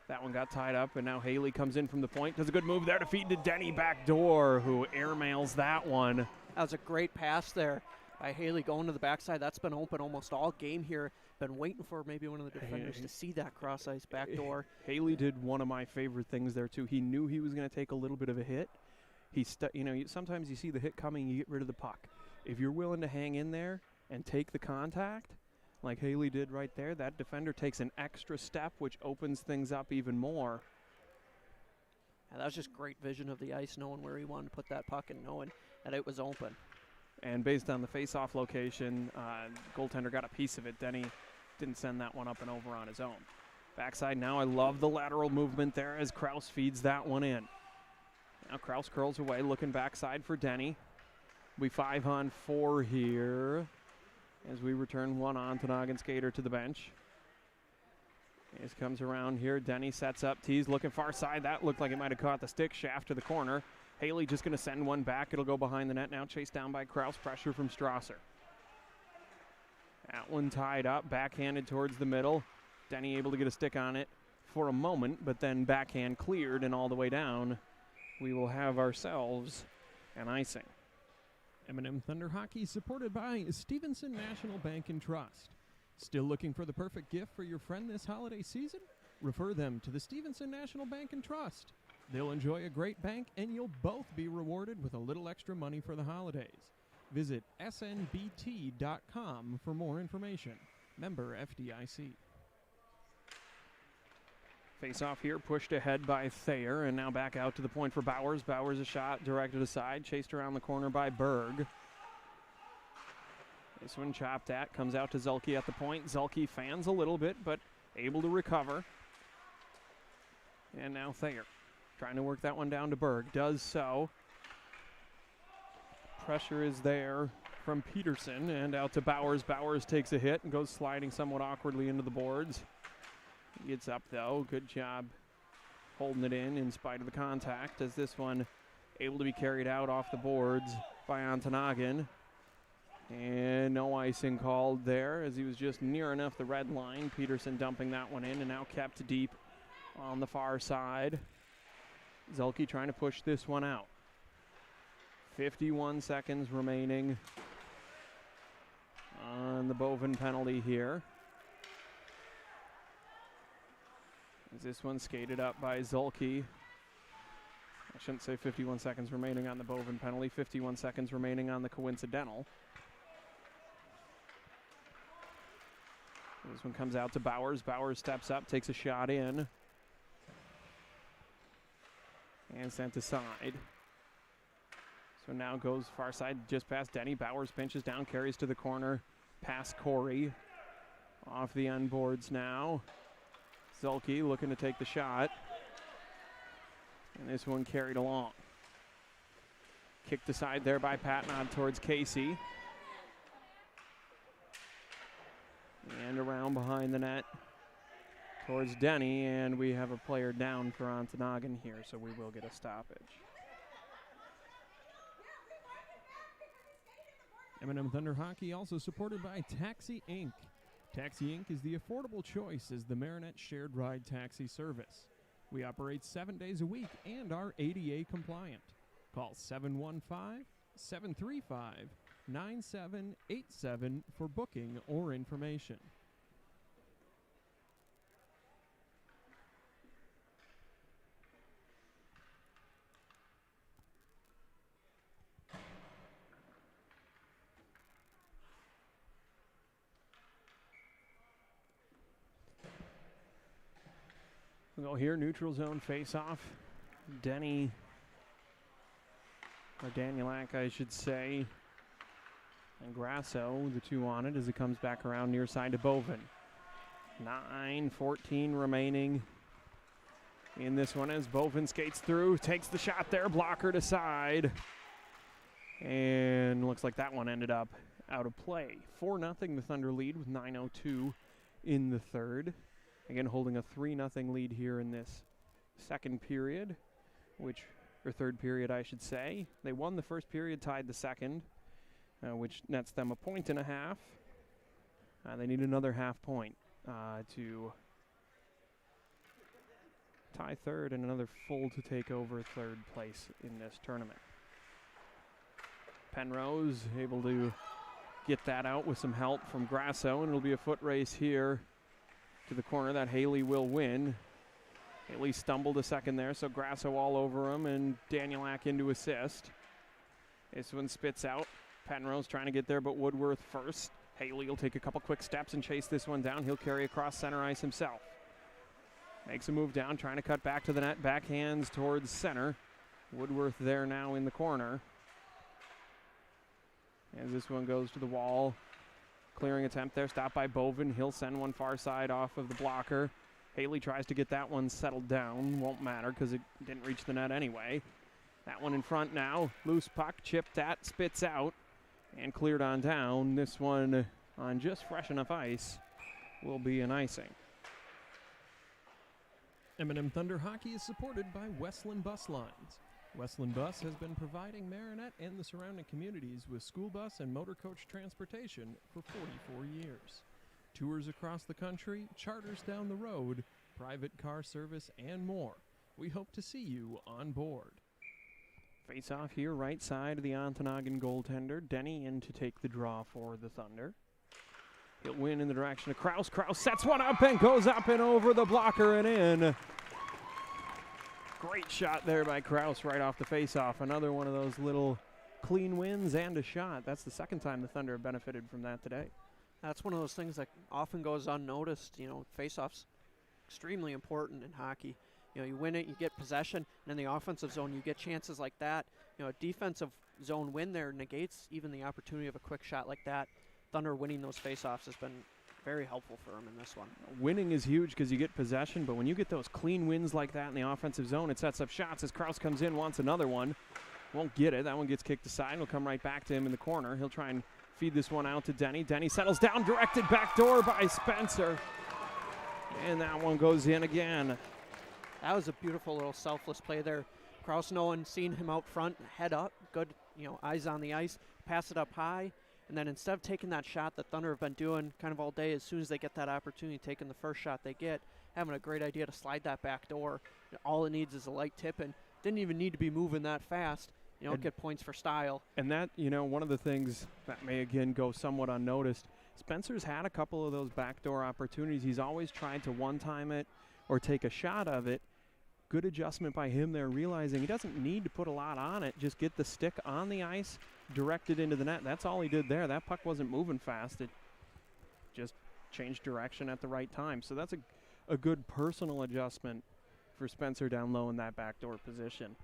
that one got tied up, and now Haley comes in from the point, does a good move there to feed to Denny backdoor, who airmails that one. That was a great pass there by Haley going to the backside. That's been open almost all game here. Been waiting for maybe one of the defenders to see that cross-ice backdoor. Haley did one of my favorite things there, too. He knew he was going to take a little bit of a hit. Sometimes you see the hit coming, you get rid of the puck. If you're willing to hang in there and take the contact, like Haley did right there, that defender takes an extra step, which opens things up even more. Yeah, that was just great vision of the ice, knowing where he wanted to put that puck and knowing that it was open. And based on the face-off location, goaltender got a piece of it. Denny didn't send that one up and over on his own. Backside now, I love the lateral movement there as Kraus feeds that one in. Now Kraus curls away, looking backside for Denny. We 5-on-4 here as we return one Ontonagon skater to the bench. As comes around here, Denny sets up, tees, looking far side. That looked like it might have caught the stick shaft to the corner. Haley just going to send one back. It'll go behind the net now. Chased down by Kraus. Pressure from Strasser. That one tied up. Backhanded towards the middle. Denny able to get a stick on it for a moment, but then backhand cleared and all the way down. We will have ourselves an icing. M&M Thunder Hockey supported by Stevenson National Bank and Trust. Still looking for the perfect gift for your friend this holiday season? Refer them to the Stevenson National Bank and Trust. They'll enjoy a great bank, and you'll both be rewarded with a little extra money for the holidays. Visit snbt.com for more information. Member FDIC. Face-off here, pushed ahead by Thayer, and now back out to the point for Bowers. Bowers a shot directed aside, chased around the corner by Berg. This one chopped at, comes out to Zulke at the point. Zulke fans a little bit, but able to recover. And now Thayer trying to work that one down to Berg. Does so. Pressure is there from Peterson, and out to Bowers. Bowers takes a hit and goes sliding somewhat awkwardly into the boards. Gets up, though. Good job holding it in spite of the contact, as this one able to be carried out off the boards by Ontonagon. And no icing called there, as he was just near enough the red line. Peterson dumping that one in and now kept deep on the far side. Zulke trying to push this one out. 51 seconds remaining on the Bovin penalty here. As this one skated up by Zulke. I shouldn't say 51 seconds remaining on the Bovin penalty, 51 seconds remaining on the coincidental. This one comes out to Bowers. Bowers steps up, takes a shot in. And sent aside. So now goes far side just past Denny. Bowers pinches down, carries to the corner. Past Corey. Off the end boards now. Zelke looking to take the shot. And this one carried along. Kicked aside there by Patnod towards Casey. And around behind the net towards Denny, and we have a player down for Ontonagon here, so we will get a stoppage. M&M Thunder Hockey also supported by Taxi Inc. Taxi Inc. is the affordable choice as the Marinette shared ride taxi service. We operate 7 days a week and are ADA compliant. Call 715-735-9787 for booking or information. We'll go here, neutral zone face-off. Denny, or Danielak, I should say, and Grasso, the two on it as it comes back around near side to Bovin. 9:14 remaining in this one as Bovin skates through, takes the shot there, blockered aside. And looks like that one ended up out of play. 4-0 the Thunder lead with 9:02 in the third. Again, holding a 3-0 lead here in this second period, or third period, I should say. They won the first period, tied the second, which nets them a point and a half. They need another half point to tie third and another full to take over third place in this tournament. Penrose able to get that out with some help from Grasso, and it'll be a foot race here to the corner that Haley will win. Haley stumbled a second there, so Grasso all over him, and Danielak into assist. This one spits out. Penrose trying to get there, but Woodworth first. Haley will take a couple quick steps and chase this one down. He'll carry across center ice himself. Makes a move down, trying to cut back to the net. Backhands towards center. Woodworth there now in the corner. As this one goes to the wall. Clearing attempt there, stopped by Bovin. He'll send one far side off of the blocker. Haley tries to get that one settled down. Won't matter because it didn't reach the net anyway. That one in front now. Loose puck, chipped at, spits out, and cleared on down. This one on just fresh enough ice will be an icing. M&M Thunder Hockey is supported by Westland Bus Lines. Westland Bus has been providing Marinette and the surrounding communities with school bus and motor coach transportation for 44 years. Tours across the country, charters down the road, private car service, and more. We hope to see you on board. Face off here, right side of the Ontonagon goaltender. Denny in to take the draw for the Thunder. He'll win in the direction of Kraus. Kraus sets one up and goes up and over the blocker and in. Great shot there by Kraus right off the face-off. Another one of those little clean wins and a shot. That's the second time the Thunder have benefited from that today. That's one of those things that often goes unnoticed. You know, face-offs extremely important in hockey. You know, you win it, you get possession, and in the offensive zone, you get chances like that. You know, a defensive zone win there negates even the opportunity of a quick shot like that. Thunder winning those face-offs has been very helpful for them in this one. Winning is huge because you get possession, but when you get those clean wins like that in the offensive zone, it sets up shots as Kraus comes in, wants another one. Won't get it. That one gets kicked aside. It'll come right back to him in the corner. He'll try and feed this one out to Denny. Denny settles down, directed back door by Spencer. And that one goes in again. That was a beautiful little selfless play there. Kraus knowing, seeing him out front, head up, good, eyes on the ice, pass it up high. And then instead of taking that shot that Thunder have been doing kind of all day, as soon as they get that opportunity, taking the first shot they get, having a great idea to slide that back door. All it needs is a light tip, and didn't even need to be moving that fast. Get points for style. And that, one of the things that may, again, go somewhat unnoticed, Spencer's had a couple of those backdoor opportunities. He's always tried to one-time it or take a shot of it. Good adjustment by him there, realizing he doesn't need to put a lot on it. Just get the stick on the ice, direct it into the net. That's all he did there. That puck wasn't moving fast. It just changed direction at the right time. So that's a good personal adjustment for Spencer down low in that backdoor position.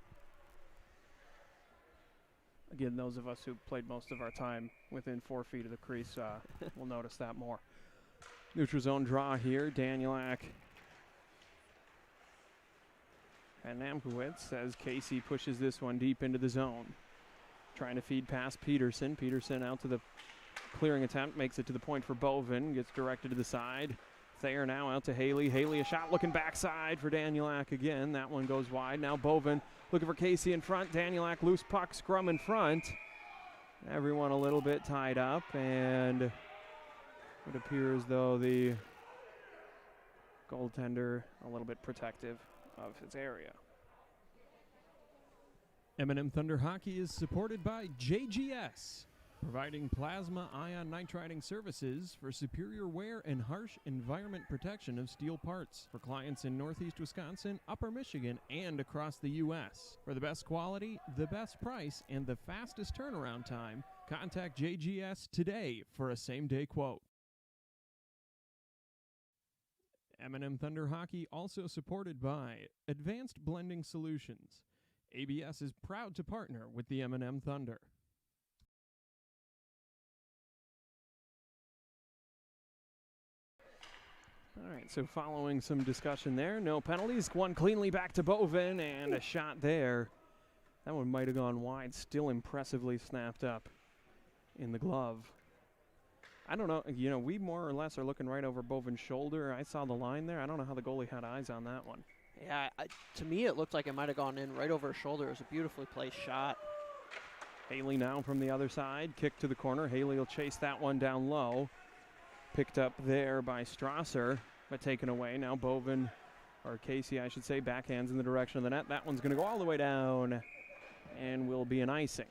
Again, those of us who played most of our time within 4 feet of the crease will notice that more. Neutral zone draw here. Danielak and Namkowitz as Casey pushes this one deep into the zone. Trying to feed past Peterson. Peterson out to the clearing attempt, makes it to the point for Bovin, gets directed to the side. Thayer now out to Haley. Haley a shot looking backside for Danielak again. That one goes wide. Now Bovin looking for Casey in front. Danielak loose puck, scrum in front. Everyone a little bit tied up, and it appears though the goaltender a little bit protective of his area. M&M Thunder Hockey is supported by JGS, providing plasma ion nitriding services for superior wear and harsh environment protection of steel parts for clients in Northeast Wisconsin, Upper Michigan, and across the U.S. For the best quality, the best price, and the fastest turnaround time, contact JGS today for a same-day quote. M&M Thunder Hockey also supported by Advanced Blending Solutions. ABS is proud to partner with the M&M Thunder. All right, so following some discussion there, no penalties. One cleanly back to Bovin, and a shot there. That one might have gone wide, still impressively snapped up in the glove. I don't know, you know, we more or less are looking right over Bovin's shoulder. I saw the line there. I don't know how the goalie had eyes on that one. Yeah, to me it looked like it might have gone in right over his shoulder. It was a beautifully placed shot. Haley now from the other side, kick to the corner. Haley will chase that one down low. Picked up there by Strasser, but taken away. Now Bovin, or Casey I should say, backhands in the direction of the net. That one's going to go all the way down and will be an icing.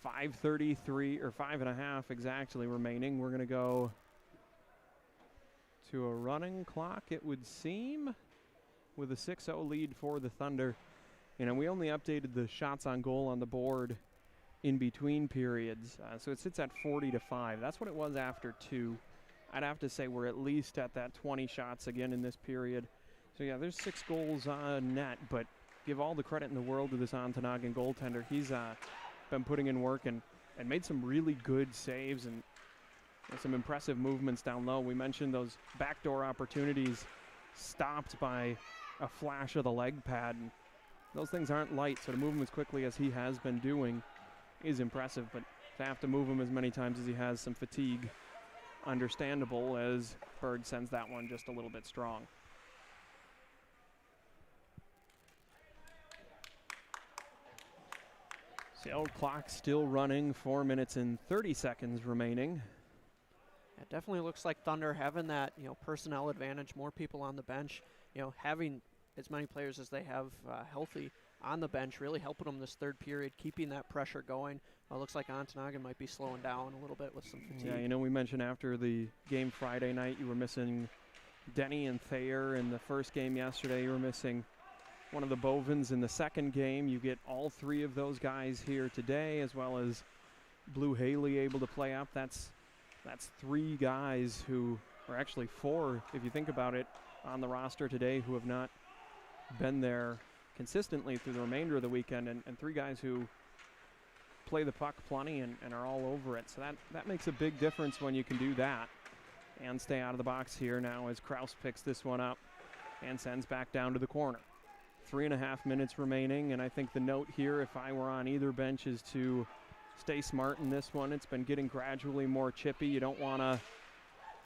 5:33 or 5.5 exactly remaining. We're going to go to a running clock, it would seem, with a 6-0 lead for the Thunder. You know, we only updated the shots on goal on the board in between periods, so it sits at 40-5. That's what it was after 2. I'd have to say we're at least at that 20 shots again in this period. So yeah, there's 6 goals on net, but give all the credit in the world to this Ontonagon goaltender. He's been putting in work and made some really good saves and some impressive movements down low. We mentioned those backdoor opportunities stopped by a flash of the leg pad. And those things aren't light, so to move him as quickly as he has been doing is impressive, but to have to move him as many times as he has, some fatigue, understandable, as Berg sends that one just a little bit strong. So clock still running, 4 minutes and 30 seconds remaining. It definitely looks like Thunder having that, you know, personnel advantage, more people on the bench, you know, having as many players as they have healthy on the bench, really helping them this third period, keeping that pressure going. It looks like Ontonagon might be slowing down a little bit with some fatigue. Yeah, you know, we mentioned after the game Friday night, you were missing Denny and Thayer in the first game yesterday. You were missing one of the Bovins in the second game. You get all 3 of those guys here today, as well as Blue Haley able to play up. That's 3 guys who are actually 4, if you think about it, on the roster today who have not been there consistently through the remainder of the weekend, and 3 guys who play the puck plenty and are all over it. So that makes a big difference when you can do that and stay out of the box here now as Kraus picks this one up and sends back down to the corner. 3.5 minutes remaining, and I think the note here, if I were on either bench, is to stay smart in this one. It's been getting gradually more chippy. You don't want to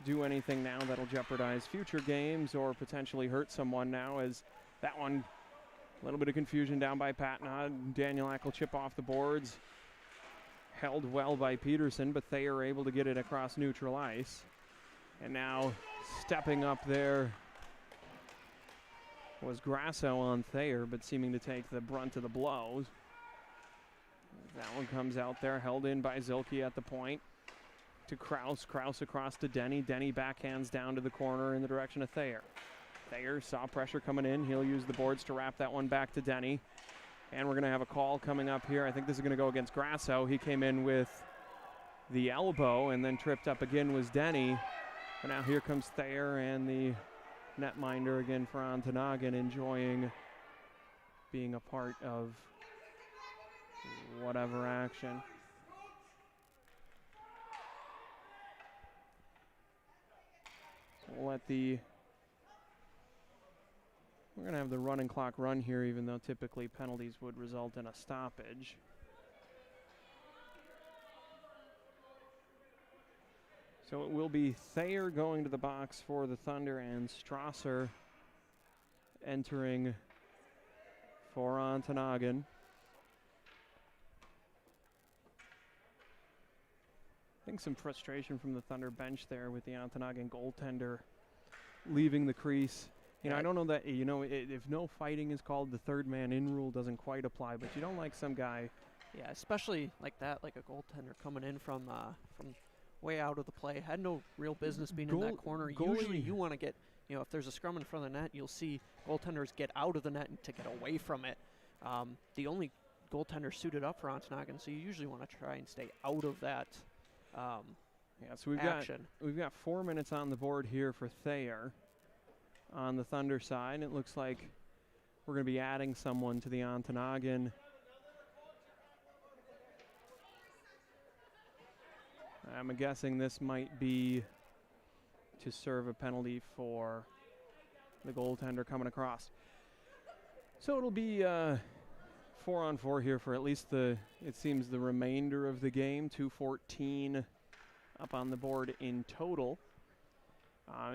do anything now that'll jeopardize future games or potentially hurt someone now, as that one, a little bit of confusion down by Patna. Danielak will chip off the boards. Held well by Peterson, but Thayer able to get it across neutral ice. And now stepping up there was Grasso on Thayer, but seeming to take the brunt of the blows. That one comes out there, held in by Zilke at the point. To Kraus. Kraus across to Denny. Denny backhands down to the corner in the direction of Thayer. Thayer saw pressure coming in. He'll use the boards to wrap that one back to Denny. And we're going to have a call coming up here. I think this is going to go against Grasso. He came in with the elbow and then tripped up again was Denny. But now here comes Thayer, and the netminder again for Ontonagon, enjoying being a part of whatever action. We'll we're going to have the running clock run here, even though typically penalties would result in a stoppage. So it will be Thayer going to the box for the Thunder and Strasser entering for Ontonagon. I think some frustration from the Thunder bench there with the Ontonagon goaltender leaving the crease. You know, I don't know that, you know, if no fighting is called, the third man in rule doesn't quite apply, but you don't like some guy. Yeah, especially like that, like a goaltender coming in from way out of the play. Had no real business being in that corner. Usually you want to get, you know, if there's a scrum in front of the net, you'll see goaltenders get out of the net and to get away from it. The only goaltender suited up for Ontonagon, so you usually want to try and stay out of that so we've got 4 minutes on the board here for Thayer on the Thunder side. It looks like we're going to be adding someone to the Ontonagon. I'm guessing this might be to serve a penalty for the goaltender coming across. So it'll be 4-on-4 here for at least it seems the remainder of the game. 2:14 up on the board in total.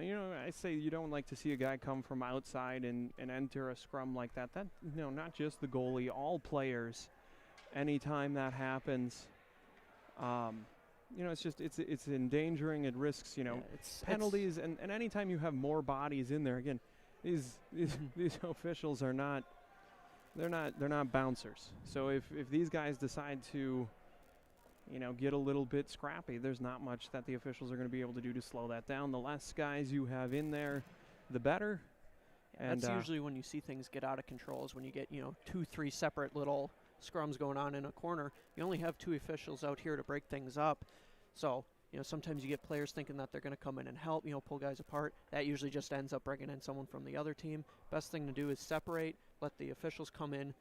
You know, I say you don't like to see a guy come from outside and enter a scrum like that. That, you know, not just the goalie, all players. Anytime that happens, you know, it's endangering. It risks, you know, penalties, and anytime you have more bodies in there, again, these officials are not. They're not bouncers. So if these guys decide to, you know, get a little bit scrappy, there's not much that the officials are going to be able to do to slow that down. The less guys you have in there, the better. And that's usually when you see things get out of control, is when you get, you know, 2-3 separate little scrums going on in a corner. You only have 2 officials out here to break things up. So, you know, sometimes you get players thinking that they're going to come in and help, you know, pull guys apart. That usually just ends up bringing in someone from the other team. Best thing to do is separate, let the officials come in,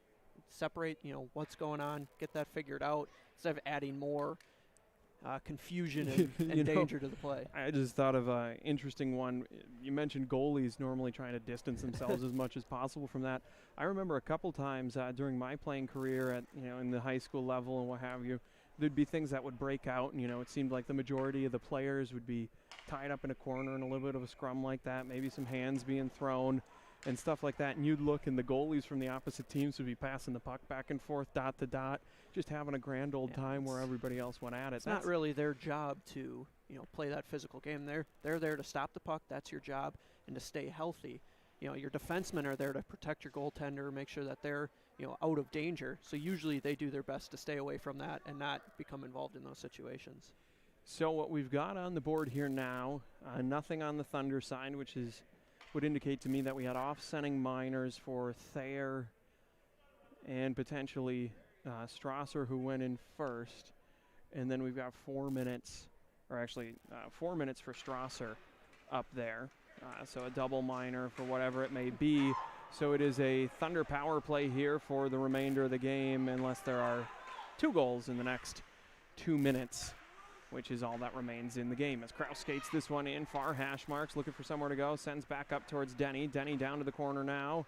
separate, you know, what's going on, get that figured out, instead of adding more confusion and danger to the play. I just thought of an interesting one. You mentioned goalies normally trying to distance themselves as much as possible from that. I remember a couple times during my playing career at, you know, in the high school level and what have you, there'd be things that would break out, and, you know, it seemed like the majority of the players would be tied up in a corner in a little bit of a scrum like that, maybe some hands being thrown and stuff like that, and you'd look and the goalies from the opposite teams would be passing the puck back and forth, dot to dot, just having a grand old time where everybody else went at it. It's not really their job to, you know, play that physical game. They're there to stop the puck. That's your job, and to stay healthy. You know, your defensemen are there to protect your goaltender, make sure that they're, you know, out of danger. So usually they do their best to stay away from that and not become involved in those situations. So what we've got on the board here now, nothing on the Thunder side, which would indicate to me that we had offsetting minors for Thayer and potentially Strasser, who went in first. And then we've got 4 minutes, or actually 4 minutes for Strasser up there. So a double minor for whatever it may be. So it is a Thunder power play here for the remainder of the game, unless there are 2 goals in the next 2 minutes, which is all that remains in the game. As Kraus skates this one in, far hash marks, looking for somewhere to go, sends back up towards Denny. Denny down to the corner now.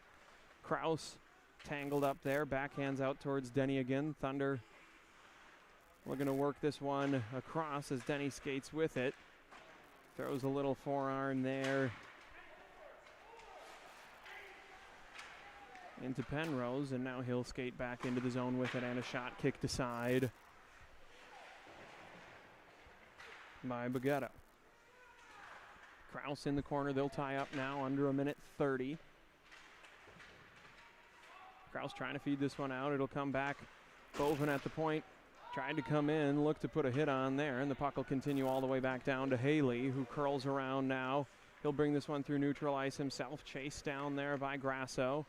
Kraus tangled up there, backhands out towards Denny again. Thunder looking to work this one across as Denny skates with it. Throws a little forearm there into Penrose, and now he'll skate back into the zone with it, and a shot kicked aside by Baguetta. Kraus in the corner. They'll tie up now under 1:30. Kraus trying to feed this one out. It'll come back. Boven at the point. Tried to come in, looked to put a hit on there, and the puck will continue all the way back down to Haley, who curls around now. He'll bring this one through neutral ice himself. Chased down there by Grasso.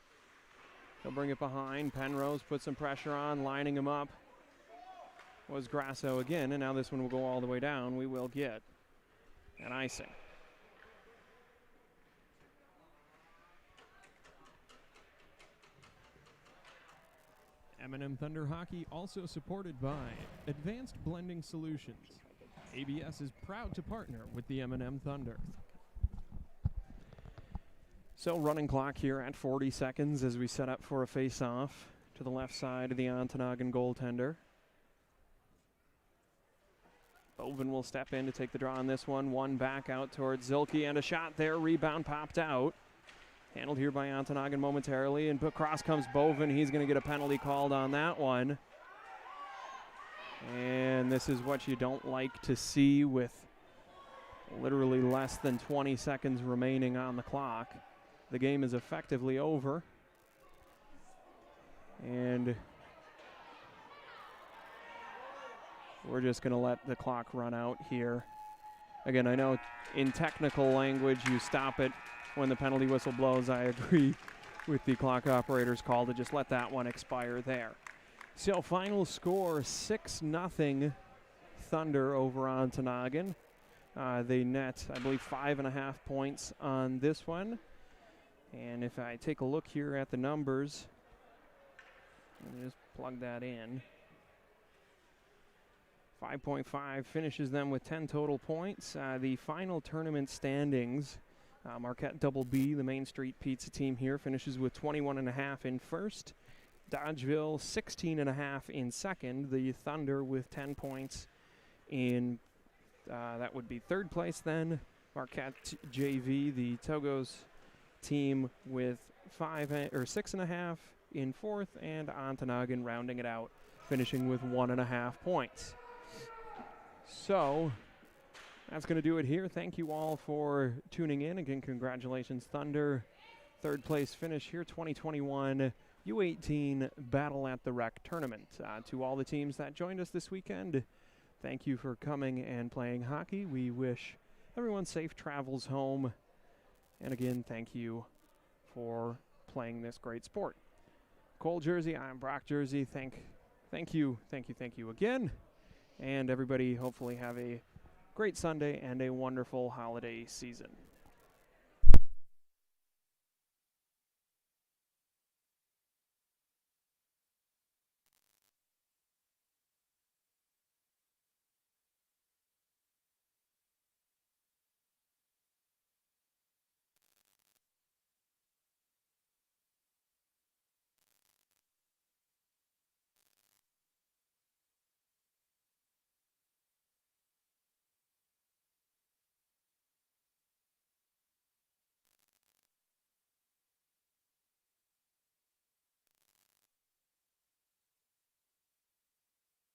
He'll bring it behind. Penrose puts some pressure on, lining him up. Was Grasso again, and now this one will go all the way down. We will get an icing. M&M Thunder Hockey also supported by Advanced Blending Solutions. ABS is proud to partner with the M&M Thunder. So running clock here at 40 seconds as we set up for a face-off to the left side of the Ontonagon goaltender. Bovin will step in to take the draw on this one. One back out towards Zilke, and a shot there. Rebound popped out. Handled here by Ontonagon momentarily, and across comes Bovin. He's going to get a penalty called on that one. And this is what you don't like to see with literally less than 20 seconds remaining on the clock. The game is effectively over. And we're just going to let the clock run out here. Again, I know in technical language you stop it when the penalty whistle blows. I agree with the clock operator's call to just let that one expire there. So final score, 6-0 Thunder over Ontonagon. They net, I believe, 5.5 points on this one. And if I take a look here at the numbers, let me just plug that in. 5.5 finishes them with 10 total points. The final tournament standings, Marquette Double B, the Main Street Pizza team here, finishes with 21.5 in first. Dodgeville 16.5 in second. The Thunder with 10 points in, that would be third place then. Marquette JV, the Togo's team, with 6.5 in fourth, and Ontonagon rounding it out, finishing with 1.5 points. So that's going to do it here. Thank you all for tuning in. Again, congratulations, Thunder. Third place finish here, 2021 U18 Battle at the Rec tournament. To all the teams that joined us this weekend, thank you for coming and playing hockey. We wish everyone safe travels home. And again, thank you for playing this great sport. Cole Jersey, I'm Brock Jersey. Thank you again. And everybody, hopefully have a great Sunday and a wonderful holiday season.